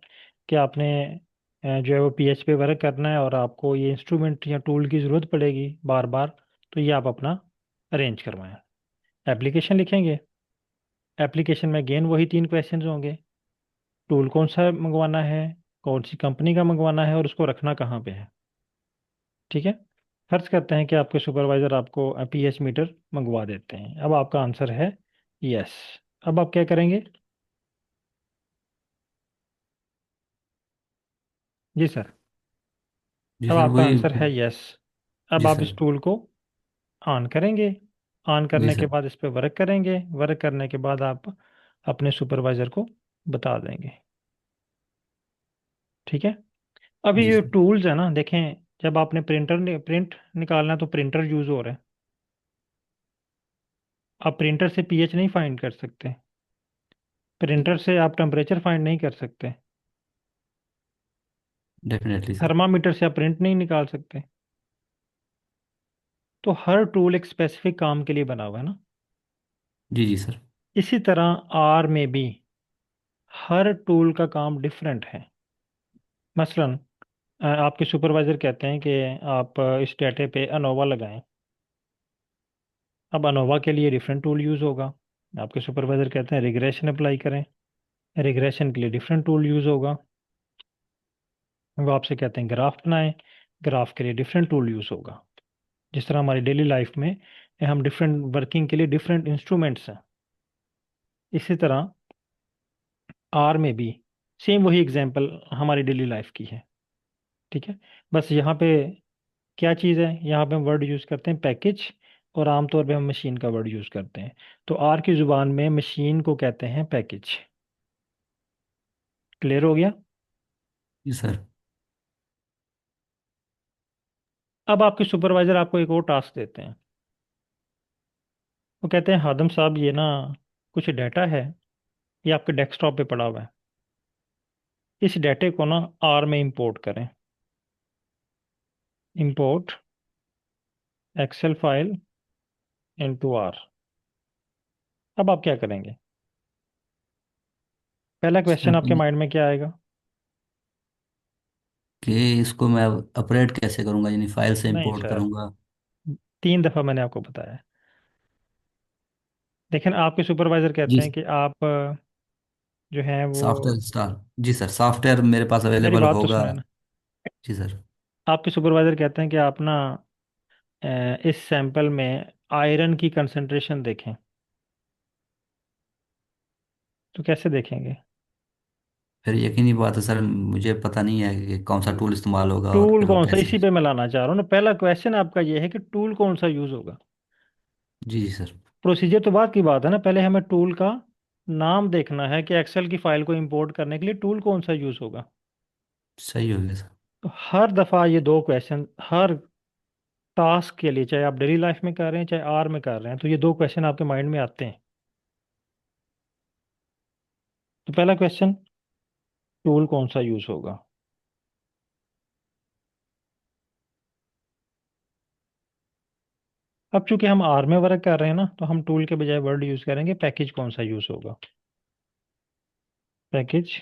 कि आपने जो है वो पीएच पे वर्क करना है, और आपको ये इंस्ट्रूमेंट या टूल की ज़रूरत पड़ेगी बार बार, तो ये आप अपना अरेंज करवाएं। एप्लीकेशन लिखेंगे। एप्लीकेशन में अगेन वही तीन क्वेश्चंस होंगे, टूल कौन सा मंगवाना है, कौन सी कंपनी का मंगवाना है, और उसको रखना कहाँ पे है। ठीक है। फर्ज करते हैं कि आपके सुपरवाइजर आपको पीएच मीटर मंगवा देते हैं, अब आपका आंसर है यस। अब आप क्या करेंगे? जी सर। जी अब सर आपका वही। आंसर है यस। अब जी आप सर। इस टूल को ऑन करेंगे। ऑन जी करने के सर। बाद इस पर वर्क करेंगे। वर्क करने के बाद आप अपने सुपरवाइजर को बता देंगे। ठीक है। अभी जी ये सर। टूल्स है ना, देखें, जब आपने प्रिंट निकालना है तो प्रिंटर यूज हो रहा है। आप प्रिंटर से पीएच नहीं फाइंड कर सकते, प्रिंटर से आप टेम्परेचर फाइंड नहीं कर सकते, डेफिनेटली सर। थर्मामीटर से आप प्रिंट नहीं निकाल सकते। तो हर टूल एक स्पेसिफिक काम के लिए बना हुआ है ना। जी जी सर। इसी तरह आर में भी हर टूल का काम डिफरेंट है। मसलन आपके सुपरवाइजर कहते हैं कि आप इस डाटे पे अनोवा लगाएं। अब अनोवा के लिए डिफरेंट टूल यूज़ होगा। आपके सुपरवाइजर कहते हैं रिग्रेशन अप्लाई करें, रिग्रेशन के लिए डिफरेंट टूल यूज़ होगा। वो आपसे कहते हैं ग्राफ बनाएं, ग्राफ के लिए डिफरेंट टूल यूज़ होगा। जिस तरह हमारी डेली लाइफ में हम डिफरेंट वर्किंग के लिए डिफरेंट इंस्ट्रूमेंट्स हैं, इसी तरह आर में भी सेम वही एग्जांपल हमारी डेली लाइफ की है। ठीक है। बस यहाँ पे क्या चीज़ है, यहाँ पे हम वर्ड यूज़ करते हैं पैकेज, और आमतौर पे हम मशीन का वर्ड यूज़ करते हैं। तो आर की ज़ुबान में मशीन को कहते हैं पैकेज। क्लियर हो गया? जी सर। अब आपके सुपरवाइजर आपको एक और टास्क देते हैं। वो कहते हैं हादम साहब, ये ना कुछ डाटा है, ये आपके डेस्कटॉप पे पड़ा हुआ है, इस डाटे को ना आर में इंपोर्ट करें। Import Excel file into R. अब आप क्या करेंगे? पहला सर क्वेश्चन आपके माइंड में क्या आएगा? कि इसको मैं ऑपरेट कैसे करूंगा, यानी फाइल से नहीं इंपोर्ट सर, करूंगा। 3 दफ़ा मैंने आपको बताया। लेकिन आपके सुपरवाइजर कहते जी हैं सर। कि आप जो है वो, सॉफ्टवेयर इंस्टॉल। जी सर, सॉफ्टवेयर मेरे पास मेरी अवेलेबल बात तो होगा। सुने ना। जी सर। आपके सुपरवाइजर कहते हैं कि आप ना इस सैंपल में आयरन की कंसंट्रेशन देखें। तो कैसे देखेंगे? फिर यकीनी बात है सर, मुझे पता नहीं है कि कौन सा टूल इस्तेमाल होगा और टूल फिर वो कौन सा, कैसे। इसी पे मैं लाना चाह रहा हूँ ना। पहला क्वेश्चन आपका ये है कि टूल कौन सा यूज होगा। जी जी सर। प्रोसीजर तो बात की बात है ना, पहले हमें टूल का नाम देखना है कि एक्सेल की फाइल को इंपोर्ट करने के लिए टूल कौन सा यूज होगा। सही हो गया सर। तो हर दफा ये दो क्वेश्चन, हर टास्क के लिए, चाहे आप डेली लाइफ में कर रहे हैं चाहे आर में कर रहे हैं, तो ये दो क्वेश्चन आपके माइंड में आते हैं। तो पहला क्वेश्चन, टूल कौन सा यूज होगा। अब चूंकि हम आर में वर्क कर रहे हैं ना, तो हम टूल के बजाय वर्ड यूज करेंगे पैकेज कौन सा यूज होगा। पैकेज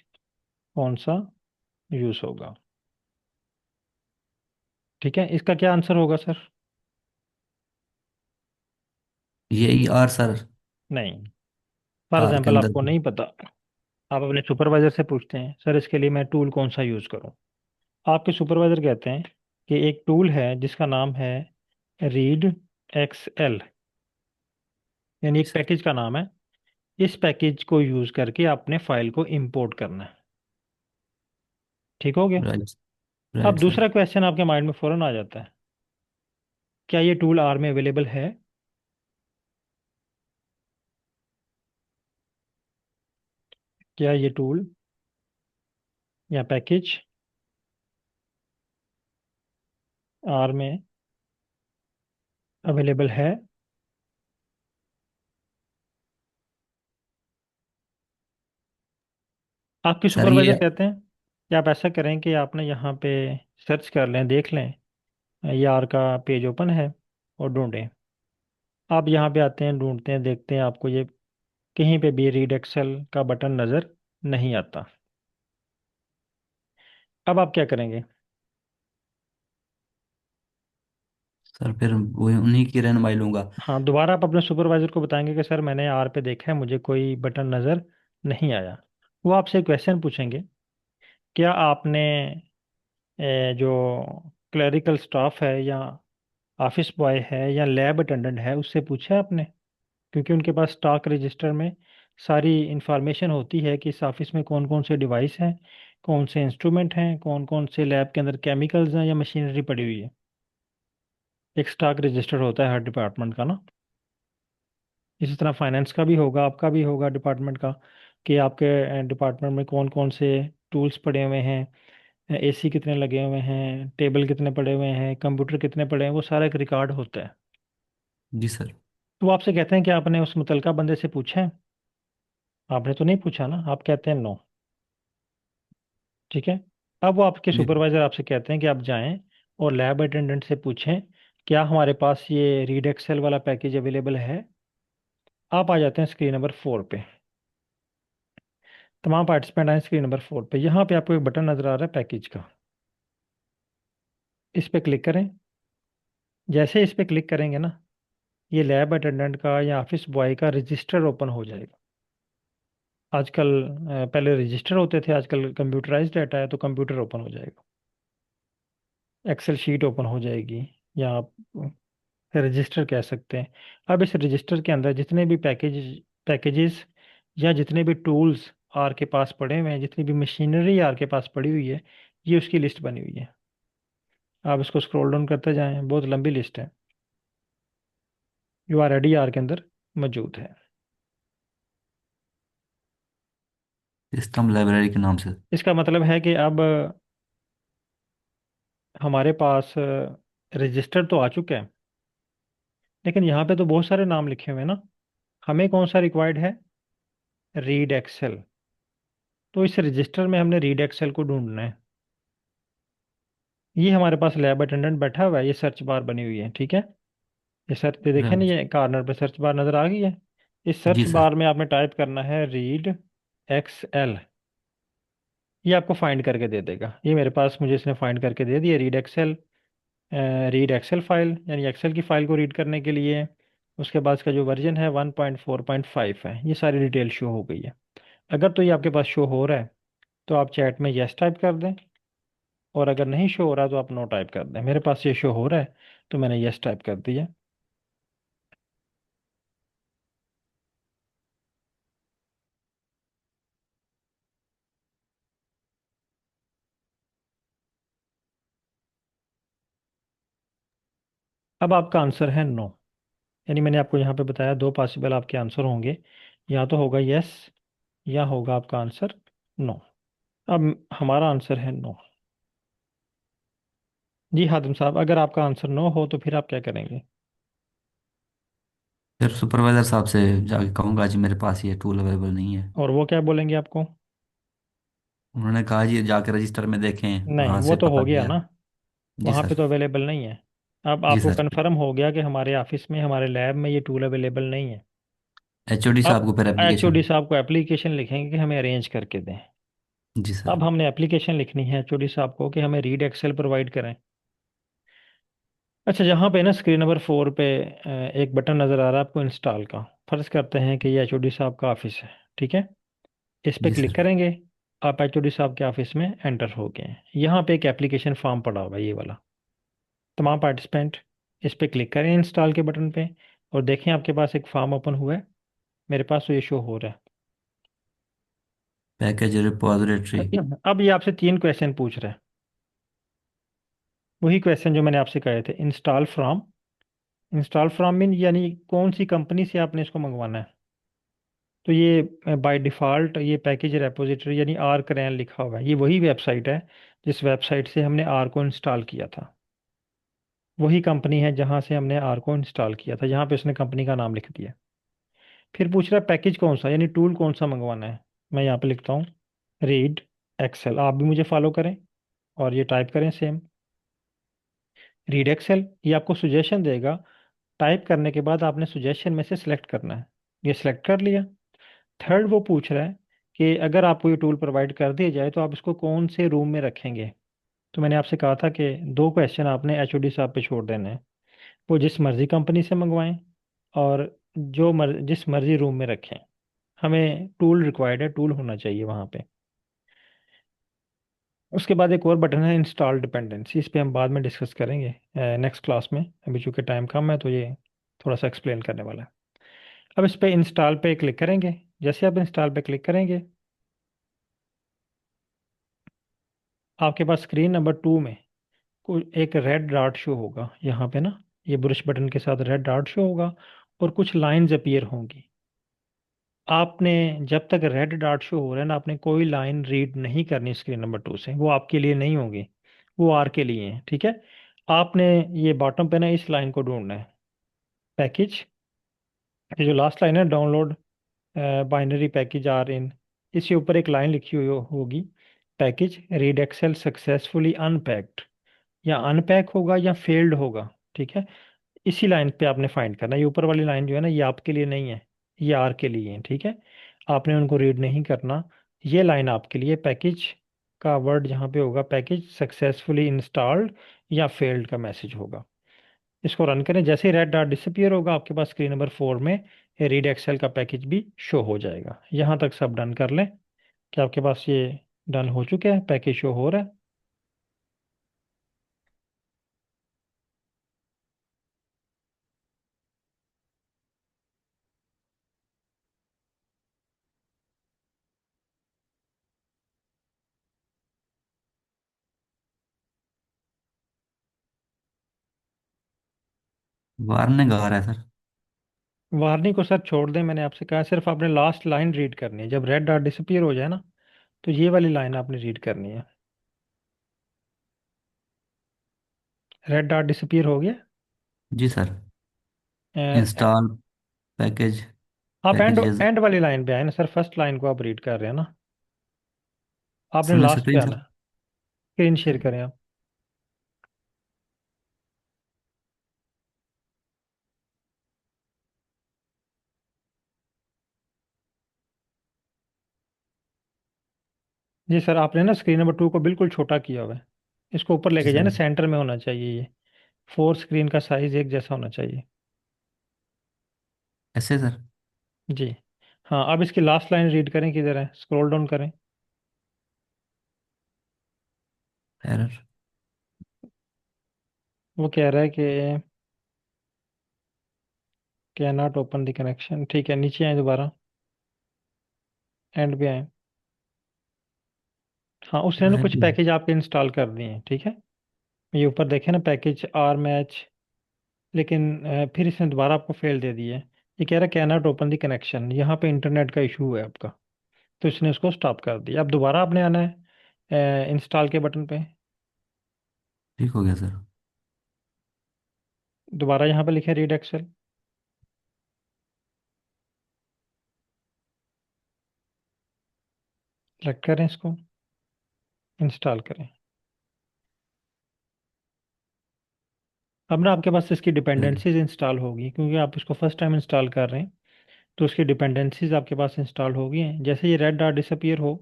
कौन सा यूज होगा। ठीक है, इसका क्या आंसर होगा सर? यही आर सर। नहीं। फॉर आर के एग्जाम्पल अंदर। आपको नहीं पता, आप अपने सुपरवाइजर से पूछते हैं सर इसके लिए मैं टूल कौन सा यूज करूं। आपके सुपरवाइजर कहते हैं कि एक टूल है जिसका नाम है रीड एक्सएल, यानी एक पैकेज का नाम है। इस पैकेज को यूज करके आपने फाइल को इंपोर्ट करना है। ठीक हो गया। राइट। अब राइट सर। दूसरा क्वेश्चन आपके माइंड में फौरन आ जाता है, क्या ये टूल आर में अवेलेबल है। क्या ये टूल या पैकेज आर में अवेलेबल है। आपके सर सुपरवाइजर ये। कहते हैं कि आप ऐसा करें कि आपने यहाँ पे सर्च कर लें, देख लें, ये आर का पेज ओपन है और ढूंढें। आप यहाँ पे आते हैं, ढूंढते हैं, देखते हैं, आपको ये कहीं पे भी रीड एक्सेल का बटन नज़र नहीं आता। अब आप क्या करेंगे? सर फिर वो उन्हीं की रहनुमाई लूंगा। हाँ, दोबारा आप अपने सुपरवाइजर को बताएंगे कि सर मैंने आर पे देखा है, मुझे कोई बटन नज़र नहीं आया। वो आपसे क्वेश्चन पूछेंगे, क्या आपने जो क्लरिकल स्टाफ है या ऑफिस बॉय है या लैब अटेंडेंट है उससे पूछा है आपने, क्योंकि उनके पास स्टॉक रजिस्टर में सारी इंफॉर्मेशन होती है कि इस ऑफिस में कौन कौन से डिवाइस हैं, कौन से इंस्ट्रूमेंट हैं, कौन कौन से लैब के अंदर केमिकल्स हैं या मशीनरी पड़ी हुई है। एक स्टॉक रजिस्टर होता है हर डिपार्टमेंट का ना। इसी तरह फाइनेंस का भी होगा, आपका भी होगा डिपार्टमेंट का, कि आपके डिपार्टमेंट में कौन कौन से टूल्स पड़े हुए हैं, एसी कितने लगे हुए हैं, टेबल कितने पड़े हुए हैं, कंप्यूटर कितने पड़े हैं, वो सारा एक रिकॉर्ड होता है। जी सर। तो वो आपसे कहते हैं कि आपने उस मुतलका बंदे से पूछा है। आपने तो नहीं पूछा ना, आप कहते हैं नो। ठीक है। अब वो आपके जी सुपरवाइजर आपसे कहते हैं कि आप जाएं और लैब अटेंडेंट से पूछें क्या हमारे पास ये रीड एक्सेल वाला पैकेज अवेलेबल है। आप आ जाते हैं स्क्रीन नंबर 4 पे। तमाम पार्टिसिपेंट आए स्क्रीन नंबर 4 पे। यहाँ पे आपको एक बटन नजर आ रहा है पैकेज का, इस पे क्लिक करें। जैसे इस पे क्लिक करेंगे ना, ये लैब अटेंडेंट का या ऑफिस बॉय का रजिस्टर ओपन हो जाएगा। आजकल पहले रजिस्टर होते थे, आजकल कंप्यूटराइज्ड डाटा है तो कंप्यूटर ओपन हो जाएगा, एक्सेल शीट ओपन हो जाएगी, या आप रजिस्टर कह सकते हैं। अब इस रजिस्टर के अंदर जितने भी पैकेजेस या जितने भी टूल्स आर के पास पड़े हुए हैं, जितनी भी मशीनरी आर के पास पड़ी हुई है, ये उसकी लिस्ट बनी हुई है। आप इसको स्क्रॉल डाउन करते जाएं, बहुत लंबी लिस्ट है जो ऑलरेडी आर के अंदर मौजूद है। सिस्टम लाइब्रेरी के नाम से। इसका मतलब है कि अब हमारे पास रजिस्टर तो आ चुका है, लेकिन यहाँ पे तो बहुत सारे नाम लिखे हुए हैं ना। हमें कौन सा रिक्वायर्ड है? Read Excel. तो इस रजिस्टर में हमने रीड एक्सेल को ढूंढना है। ये हमारे पास लैब अटेंडेंट बैठा हुआ है, ये सर्च बार बनी हुई है। ठीक है, ये सर्च पे देखें ना, राइट। ये कॉर्नर पे सर्च बार नजर आ गई है। इस जी सर्च सर। बार में आपने टाइप करना है रीड एक्सएल। ये आपको फाइंड करके दे देगा। ये मेरे पास, मुझे इसने फाइंड करके दे दिया read Excel. Read Excel file यानी एक्सेल की फाइल को रीड करने के लिए उसके बाद इसका जो वर्जन है 1.4.5 है। ये सारी डिटेल शो हो गई है। अगर तो ये आपके पास शो हो रहा है तो आप चैट में यस टाइप कर दें, और अगर नहीं शो हो रहा तो आप नो टाइप कर दें। मेरे पास ये शो हो रहा है तो मैंने यस टाइप कर दिया। अब आपका आंसर है नो। यानी मैंने आपको यहाँ पे बताया दो पॉसिबल आपके आंसर होंगे, या तो होगा यस या होगा आपका आंसर नो। अब हमारा आंसर है नो। जी हातिम साहब, अगर आपका आंसर नो हो तो फिर आप क्या करेंगे? फिर सुपरवाइजर साहब से जाके कहूँगा जी मेरे पास ये टूल अवेलेबल नहीं है। और वो क्या बोलेंगे आपको? उन्होंने कहा जी जाके रजिस्टर में देखें, नहीं, वहां वो से तो हो पता गया किया। ना। जी वहाँ पे सर। तो अवेलेबल नहीं है। अब जी आपको सर। कन्फर्म हो गया कि हमारे ऑफिस में, हमारे लैब में ये टूल अवेलेबल नहीं है। एचओडी अब साहब को फिर एचओडी एप्लीकेशन। साहब को एप्लीकेशन लिखेंगे कि हमें अरेंज करके दें। जी सर। अब हमने एप्लीकेशन लिखनी है एचओडी साहब को कि हमें रीड एक्सेल प्रोवाइड करें। अच्छा, यहाँ पे ना स्क्रीन नंबर 4 पे एक बटन नज़र आ रहा है आपको इंस्टॉल का। फर्ज करते हैं कि ये एचओडी साहब का ऑफिस है, ठीक है। इस पे जी क्लिक सर। करेंगे। आप एचओडी साहब के ऑफिस में एंटर हो गए हैं। यहाँ पे एक एप्लीकेशन फॉर्म पड़ा हुआ है, ये वाला। तमाम पार्टिसिपेंट इस पे क्लिक करें इंस्टॉल के बटन पे, और देखें आपके पास एक फॉर्म ओपन हुआ है। मेरे पास तो ये शो हो रहा पैकेज रिपोजिटरी। है। अब ये आपसे 3 क्वेश्चन पूछ रहा है। वही क्वेश्चन जो मैंने आपसे कहे थे, इंस्टॉल फ्रॉम मीन यानी कौन सी कंपनी से आपने इसको मंगवाना है। तो ये बाय डिफ़ॉल्ट ये पैकेज रेपोजिटरी यानी आर क्रैन लिखा हुआ है, ये वही वेबसाइट है जिस वेबसाइट से हमने आर को इंस्टॉल किया था। वही कंपनी है जहाँ से हमने आर को इंस्टॉल किया था, यहाँ पे उसने कंपनी का नाम लिख दिया। फिर पूछ रहा है पैकेज कौन सा यानी टूल कौन सा मंगवाना है। मैं यहाँ पे लिखता हूँ रीड एक्सेल। आप भी मुझे फॉलो करें और ये टाइप करें सेम, रीड एक्सेल। ये आपको सुजेशन देगा। टाइप करने के बाद आपने सुजेशन में से सिलेक्ट करना है। ये सिलेक्ट कर लिया। थर्ड वो पूछ रहा है कि अगर आपको ये टूल प्रोवाइड कर दिया जाए तो आप इसको कौन से रूम में रखेंगे। तो मैंने आपसे कहा था कि 2 क्वेश्चन आपने एचओडी साहब पे छोड़ देने हैं। वो जिस मर्जी कंपनी से मंगवाएं और जिस मर्जी रूम में रखें, हमें टूल रिक्वायर्ड है, टूल होना चाहिए वहाँ पे। उसके बाद एक और बटन है इंस्टॉल डिपेंडेंसी। इस पे हम बाद में डिस्कस करेंगे नेक्स्ट क्लास में। अभी चूंकि टाइम कम है तो ये थोड़ा सा एक्सप्लेन करने वाला है। अब इस पे इंस्टॉल पे क्लिक करेंगे। जैसे आप इंस्टॉल पे क्लिक करेंगे, आपके पास स्क्रीन नंबर 2 में एक रेड डॉट शो होगा यहाँ पे ना। ये ब्रश बटन के साथ रेड डॉट शो होगा और कुछ लाइंस अपीयर होंगी। आपने जब तक रेड डॉट शो हो रहा है ना, आपने कोई लाइन रीड नहीं करनी स्क्रीन नंबर 2 से। वो आपके लिए नहीं होगी, वो आर के लिए है, ठीक है। आपने ये बॉटम पे ना इस लाइन को ढूंढना है, पैकेज। ये जो लास्ट लाइन है, download binary package R in, इसके ऊपर एक लाइन लिखी हुई होगी, package read Excel successfully unpacked. या अनपैक होगा या फेल्ड होगा, ठीक है। इसी लाइन पे आपने फाइंड करना है। ये ऊपर वाली लाइन जो है ना, ये आपके लिए नहीं है, ये आर के लिए है, ठीक है। आपने उनको रीड नहीं करना। ये लाइन आपके लिए, पैकेज का वर्ड जहाँ पे होगा पैकेज सक्सेसफुली इंस्टॉल्ड या फेल्ड का मैसेज होगा। इसको रन करें। जैसे ही रेड डॉट डिसअपियर होगा, आपके पास स्क्रीन नंबर 4 में रीड एक्सेल का पैकेज भी शो हो जाएगा। यहाँ तक सब डन कर लें कि आपके पास ये डन हो चुके हैं, पैकेज शो हो रहा है। वार्निंग आ रहा है सर। वार्निंग को सर छोड़ दें, मैंने आपसे कहा सिर्फ आपने लास्ट लाइन रीड करनी है। जब रेड डॉट डिसअपियर हो जाए ना, तो ये वाली लाइन आपने रीड करनी है। रेड डॉट डिसअपियर हो गया। जी सर। अ, इंस्टॉल पैकेज। आप एंड पैकेजेस। एंड वाली लाइन पे आए ना सर, फर्स्ट लाइन को आप रीड कर रहे हैं ना। आपने समय लास्ट पे स्क्रीन आना सर। है। स्क्रीन शेयर करें आप। जी सर, आपने ना स्क्रीन नंबर 2 को बिल्कुल छोटा किया हुआ है। इसको ऊपर जी लेके जाए ना, सर। सेंटर में होना चाहिए ये। 4 स्क्रीन का साइज एक जैसा होना चाहिए। ऐसे सर। जी। हाँ, अब इसकी लास्ट लाइन रीड करें, किधर है, स्क्रॉल डाउन करें। एरर। वो कह रहा है कि can not open the connection. ठीक है, नीचे आए दोबारा, एंड पे आए। हाँ, उसने ना आए कुछ भी। पैकेज आपके इंस्टॉल कर दिए हैं, ठीक है। ये ऊपर देखें ना, पैकेज आर मैच लेकिन फिर इसने दोबारा आपको फेल दे दिया है। ये कह रहा है can not open the connection, यहाँ पे इंटरनेट का इशू है आपका। तो इसने उसको स्टॉप कर दिया। अब दोबारा आपने आना है इंस्टॉल के बटन पे। ठीक हो गया सर। दोबारा यहाँ पे लिखे रीड एक्सेल, सेलेक्ट करें इसको, इंस्टॉल करें। अब ना आपके पास इसकी फिर डिपेंडेंसीज इंस्टॉल होगी, क्योंकि आप इसको फर्स्ट टाइम इंस्टॉल कर रहे हैं। तो उसकी डिपेंडेंसीज आपके पास इंस्टॉल हो गई हैं। जैसे ये रेड डॉट डिसअपीयर हो,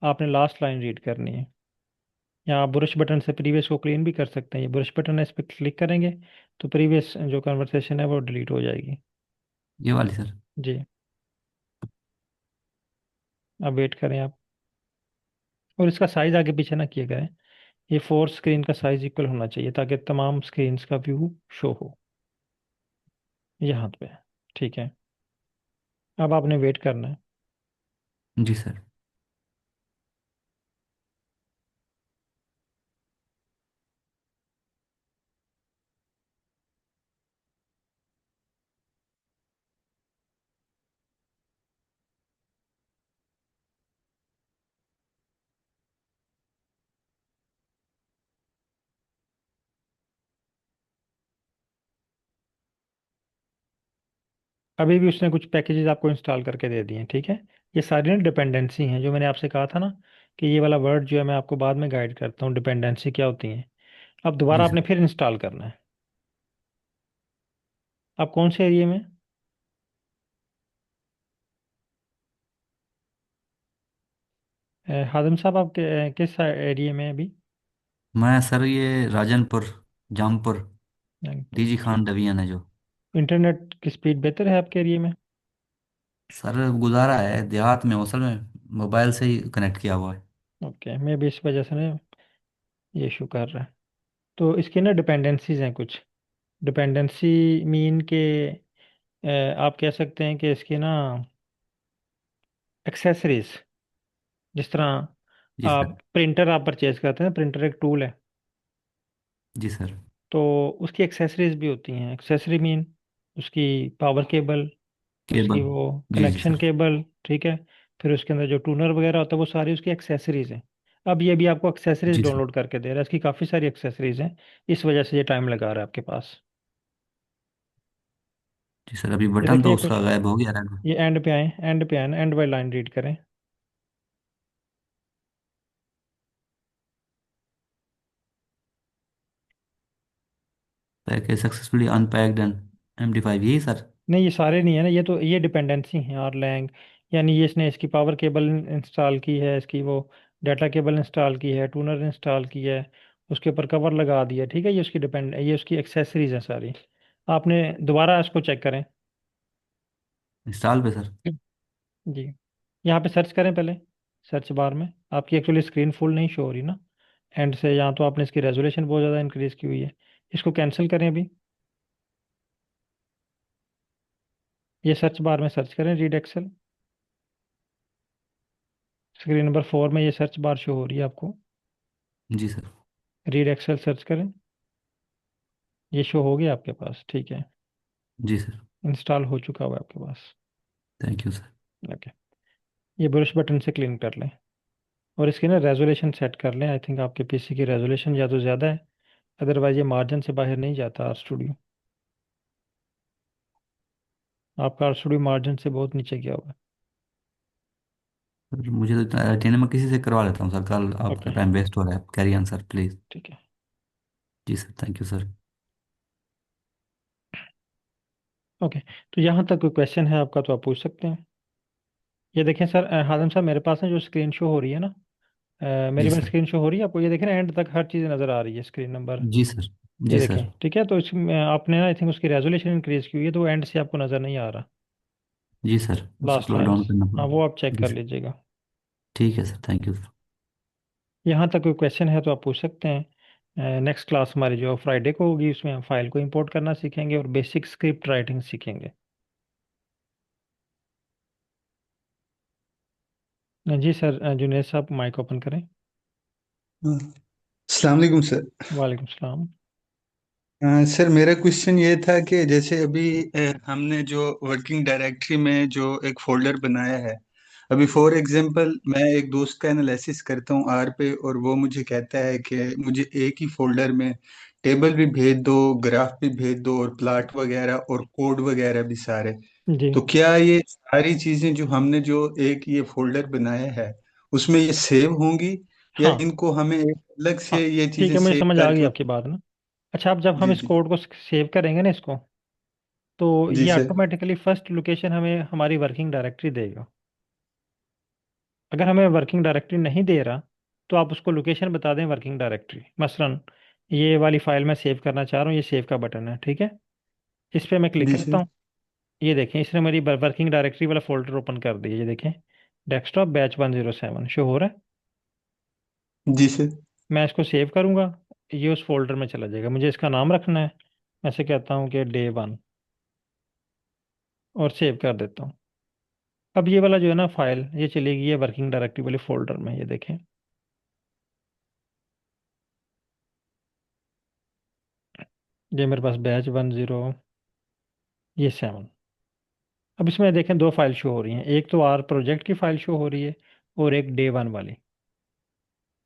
आपने लास्ट लाइन रीड करनी है। या आप ब्रश बटन से प्रीवियस को क्लीन भी कर सकते हैं। ये ब्रश बटन है, इस पर क्लिक करेंगे तो प्रीवियस जो कन्वर्सेशन है वो डिलीट हो जाएगी। ये वाली सर। जी। अब वेट करें आप। और इसका साइज आगे पीछे ना किया गया है। ये फोर स्क्रीन का साइज इक्वल होना चाहिए, ताकि तमाम स्क्रीन का व्यू शो हो। यहाँ पे ठीक है। अब आपने वेट करना है। जी सर। अभी भी उसने कुछ पैकेजेस आपको इंस्टॉल करके दे दिए हैं, ठीक है। ये सारी ना डिपेंडेंसी हैं, जो मैंने आपसे कहा था ना कि ये वाला वर्ड जो है मैं आपको बाद में गाइड करता हूँ डिपेंडेंसी क्या होती है। अब जी दोबारा आपने सर। फिर इंस्टॉल करना है। आप कौन से एरिया में? हाजिम साहब, आप किस एरिया में हैं अभी? मैं सर ये राजनपुर, जामपुर, डीजी ठीक। खान डिवीजन है जो। इंटरनेट की स्पीड बेहतर है आपके एरिया में? सर गुजारा है देहात में, असल में मोबाइल से ही कनेक्ट किया हुआ है। ओके, मैं भी इस वजह से ना ये इशू कर रहा है। तो इसकी ना डिपेंडेंसीज हैं कुछ। डिपेंडेंसी मीन के आप कह सकते हैं कि इसकी ना एक्सेसरीज, जिस तरह जी सर। आप प्रिंटर आप परचेज करते हैं, प्रिंटर एक टूल है। जी सर। तो उसकी एक्सेसरीज भी होती हैं। एक्सेसरी मीन उसकी पावर केबल, उसकी केबल। वो जी जी कनेक्शन सर। केबल, ठीक है। फिर उसके अंदर जो टूनर वगैरह होता है वो सारी उसकी एक्सेसरीज हैं। अब ये भी आपको एक्सेसरीज जी सर। डाउनलोड करके दे रहा है, इसकी काफ़ी सारी एक्सेसरीज हैं। इस वजह से ये टाइम लगा रहा है आपके पास। जी सर, अभी ये बटन देखिए तो कुछ, उसका गायब हो गया रेड में। ये एंड पे आए, एंड पे आए ना, एंड बाय लाइन रीड करें। Package successfully unpacked and MD5, यही सर। नहीं, ये सारे नहीं है ना, ये तो ये डिपेंडेंसी है और लैंग। यानी ये इसने इसकी पावर केबल इंस्टॉल की है, इसकी वो डाटा केबल इंस्टॉल की है, टूनर इंस्टॉल की है, उसके ऊपर कवर लगा दिया, ठीक है। ये उसकी ये उसकी एक्सेसरीज हैं सारी। आपने दोबारा इसको चेक करें। इंस्टॉल पे सर। जी। यहाँ पे सर्च करें पहले, सर्च बार में। आपकी एक्चुअली स्क्रीन फुल नहीं शो हो रही ना एंड से, यहाँ तो आपने इसकी रेजोल्यूशन बहुत ज़्यादा इंक्रीज की हुई है। इसको कैंसिल करें अभी। ये सर्च बार में सर्च करें रीड एक्सेल। स्क्रीन नंबर 4 में ये सर्च बार शो हो रही है आपको। जी सर। रीड एक्सेल सर्च करें। ये शो हो गया आपके पास, ठीक है। जी सर। इंस्टॉल हो चुका हुआ है आपके पास। Thank you sir. ओके। ये ब्रश बटन से क्लीन कर लें और इसकी ना रेजोल्यूशन सेट कर लें। आई थिंक आपके पीसी की रेजोल्यूशन या तो ज़्यादा है, अदरवाइज ये मार्जिन से बाहर नहीं जाता आर स्टूडियो। आपका आर स्टूडियो मार्जिन से बहुत नीचे गया हुआ सर मुझे तो ट्रेनिंग में किसी से करवा लेता हूँ सर, कल है। आपका ओके। टाइम वेस्ट हो रहा है, कैरी ऑन सर प्लीज़। ठीक है। जी sir, thank you sir. Okay. तो यहाँ तक कोई क्वेश्चन है आपका तो आप पूछ सकते हैं। ये देखें सर, हाजम साहब, मेरे पास ना जो स्क्रीन शो हो रही है ना, मेरी जी पास सर। स्क्रीन शो हो रही है आपको। ये देखें ना, एंड तक हर चीज़ नज़र आ रही है, स्क्रीन नंबर। जी सर। ये जी देखें, सर। ठीक है। तो इसमें आपने ना आई थिंक उसकी रेजोल्यूशन इंक्रीज की हुई है, तो वो एंड से आपको नज़र नहीं आ रहा। जी सर, उसे लास्ट स्क्रॉल डाउन लाइंस, करना हाँ वो आप पड़ेगा। चेक जी कर सर। लीजिएगा। ठीक है सर, थैंक यू सर। यहाँ तक कोई क्वेश्चन है तो आप पूछ सकते हैं। नेक्स्ट क्लास हमारी जो फ्राइडे को होगी, उसमें हम फाइल को इंपोर्ट करना सीखेंगे और बेसिक स्क्रिप्ट राइटिंग सीखेंगे। जी सर, जुनेद साहब माइक ओपन करें। हाँ, अस्सलाम वालेकुम सर। वालेकुम सलाम। सर मेरा क्वेश्चन ये था कि जैसे अभी हमने जो वर्किंग डायरेक्टरी में जो एक फोल्डर बनाया है, अभी फॉर एग्जांपल मैं एक दोस्त का एनालिसिस करता हूँ आर पे, और वो मुझे कहता है कि मुझे एक ही फोल्डर में टेबल भी भेज दो, ग्राफ भी भेज दो, और प्लाट वगैरह और कोड वगैरह भी सारे। जी। तो क्या ये सारी चीजें जो हमने जो एक ये फोल्डर बनाया है उसमें ये सेव होंगी, या हाँ। इनको हमें एक अलग हाँ से ये ठीक चीजें है, मुझे सेव समझ आ गई करके? आपकी बात ना। अच्छा, अब जब हम जी इस जी। कोड को सेव करेंगे ना इसको, तो जी ये सर। ऑटोमेटिकली फर्स्ट लोकेशन हमें हमारी वर्किंग डायरेक्टरी देगा। अगर हमें वर्किंग डायरेक्टरी नहीं दे रहा, तो आप उसको लोकेशन बता दें वर्किंग डायरेक्टरी। मसलन ये वाली फाइल मैं सेव करना चाह रहा हूँ, ये सेव का बटन है, ठीक है। इस पर मैं क्लिक जी करता सर। हूँ। ये देखें, इसने मेरी वर्किंग डायरेक्टरी वाला फोल्डर ओपन कर दिया। ये देखें, डेस्कटॉप बैच 107 शो हो रहा है। जी सर। मैं इसको सेव करूंगा, ये उस फोल्डर में चला जाएगा। मुझे इसका नाम रखना है, मैं से कहता हूँ कि Day 1, और सेव कर देता हूँ। अब ये वाला जो है ना फाइल, ये चलेगी ये वर्किंग डायरेक्टरी वाले फोल्डर में। ये देखें, ये मेरे पास बैच 107। अब इसमें देखें दो फाइल शो हो रही हैं, एक तो आर प्रोजेक्ट की फाइल शो हो रही है, और एक Day 1 वाली।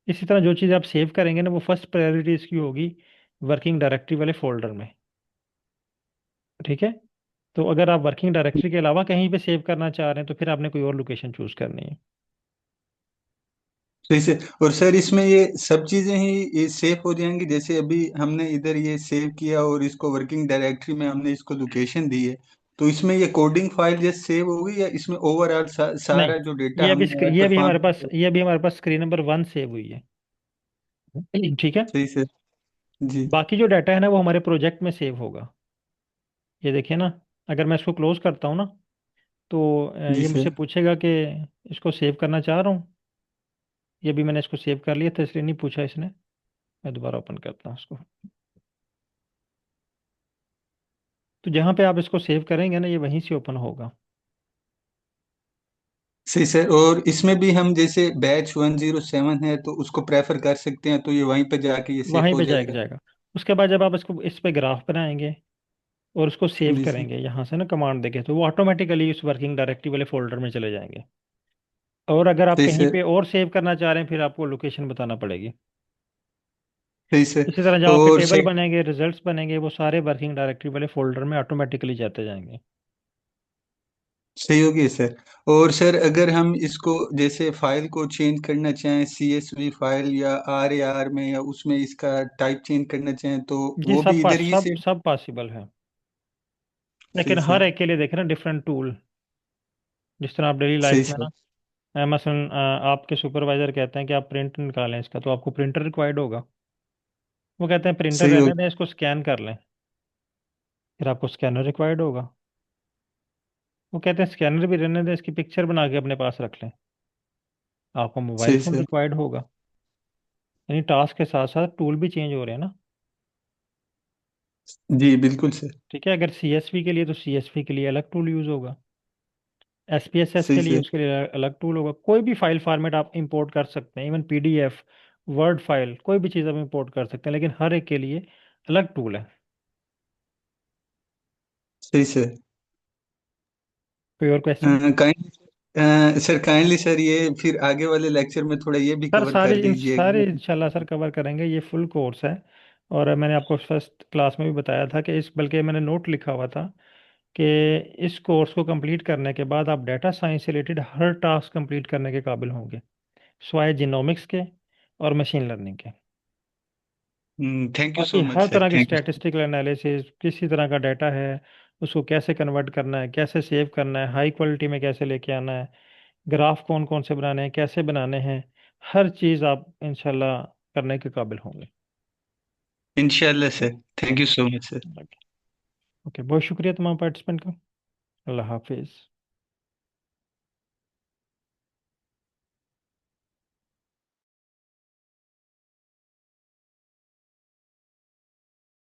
इसी तरह जो चीज़ आप सेव करेंगे ना, वो फर्स्ट प्रायोरिटी इसकी होगी वर्किंग डायरेक्टरी वाले फोल्डर में, ठीक है। तो अगर आप वर्किंग डायरेक्टरी के अलावा कहीं पे सेव करना चाह रहे हैं, तो फिर आपने कोई और लोकेशन चूज करनी है। सही से। और सर इसमें ये सब चीजें ही ये सेव हो जाएंगी, जैसे अभी हमने इधर ये सेव किया और इसको वर्किंग डायरेक्टरी में हमने इसको लोकेशन दी है, तो इसमें ये कोडिंग फाइल जैसे सेव होगी, या इसमें ओवरऑल नहीं, सारा जो डेटा हमने परफॉर्म किया? ये अभी हमारे पास स्क्रीन नंबर 1 सेव हुई है, ठीक है। सही से। जी। बाकी जो डाटा है ना, वो हमारे प्रोजेक्ट में सेव होगा। ये देखिए ना, अगर मैं इसको क्लोज करता हूँ ना, तो जी ये मुझसे सर। पूछेगा कि इसको सेव करना चाह रहा हूँ। ये भी मैंने इसको सेव कर लिया था, इसलिए नहीं पूछा इसने। मैं दोबारा ओपन करता हूँ इसको। तो जहाँ पे आप इसको सेव करेंगे ना, ये वहीं से ओपन होगा। सही सर। और इसमें भी हम जैसे बैच 107 है तो उसको प्रेफर कर सकते हैं, तो ये वहीं पे जाके ये सेव वहीं हो पे जाएगा जाएगा? जाएगा उसके बाद जब आप इसको इस पे ग्राफ बनाएंगे और उसको सेव जी सर। करेंगे यहाँ से ना कमांड देके, तो वो ऑटोमेटिकली उस वर्किंग डायरेक्टरी वाले फोल्डर में चले जाएंगे। और अगर आप सही कहीं सर। पे और सेव करना चाह रहे हैं, फिर आपको लोकेशन बताना पड़ेगी। सही सर। इसी तरह जब आपके और टेबल बनेंगे, रिजल्ट्स बनेंगे, वो सारे वर्किंग डायरेक्टरी वाले फोल्डर में ऑटोमेटिकली जाते जाएंगे। सही होगी सर। और सर अगर हम इसको जैसे फाइल को चेंज करना चाहें, CSV फाइल या RAR में, या उसमें इसका टाइप चेंज करना चाहें, तो जी, वो भी इधर ही सब से? सब पॉसिबल है। सही लेकिन हर सर। एक के लिए देखें ना डिफरेंट टूल। जिस तरह आप डेली सही लाइफ में सर। ना, मसलन आपके सुपरवाइजर कहते हैं कि आप प्रिंट निकालें इसका, तो आपको प्रिंटर रिक्वायर्ड होगा। वो कहते हैं प्रिंटर सही रहने होगी। दें, इसको स्कैन कर लें, फिर आपको स्कैनर रिक्वायर्ड होगा। वो कहते हैं स्कैनर भी रहने दें, इसकी पिक्चर बना के अपने पास रख लें, आपको मोबाइल सही फ़ोन सर। रिक्वायर्ड होगा। यानी टास्क के साथ साथ टूल भी चेंज हो रहे हैं ना। जी बिल्कुल सर। ठीक है, अगर CSV के लिए तो CSV के लिए अलग टूल यूज़ होगा, SPSS सही के लिए सर। उसके लिए अलग टूल होगा। कोई भी फाइल फॉर्मेट आप इंपोर्ट कर सकते हैं, इवन PDF, वर्ड फाइल, कोई भी चीज़ आप इंपोर्ट कर सकते हैं, लेकिन हर एक के लिए अलग टूल है। सही सर। कोई और question? Kindly sir, kindly sir, ये फिर आगे वाले लेक्चर में थोड़ा ये भी सर कवर कर सारे दीजिएगा। इंशाल्लाह सर कवर करेंगे, ये फुल कोर्स है। और मैंने आपको फर्स्ट क्लास में भी बताया था कि इस, बल्कि मैंने नोट लिखा हुआ था कि इस कोर्स को कंप्लीट करने के बाद आप डाटा साइंस से रिलेटेड हर टास्क कंप्लीट करने के काबिल होंगे, स्वाय जीनोमिक्स के और मशीन लर्निंग के। थैंक यू बाकी सो मच हर सर, तरह की थैंक यू। स्टैटिस्टिकल एनालिसिस, किसी तरह का डाटा है, उसको कैसे कन्वर्ट करना है, कैसे सेव करना है, हाई क्वालिटी में कैसे लेके आना है, ग्राफ कौन कौन से बनाने हैं, कैसे बनाने हैं, हर चीज़ आप इंशाल्लाह करने के काबिल होंगे। इंशाल्लाह sir. Thank you so much sir. Okay. Okay, बहुत शुक्रिया तमाम पार्टिसिपेंट का। अल्लाह हाफिज़।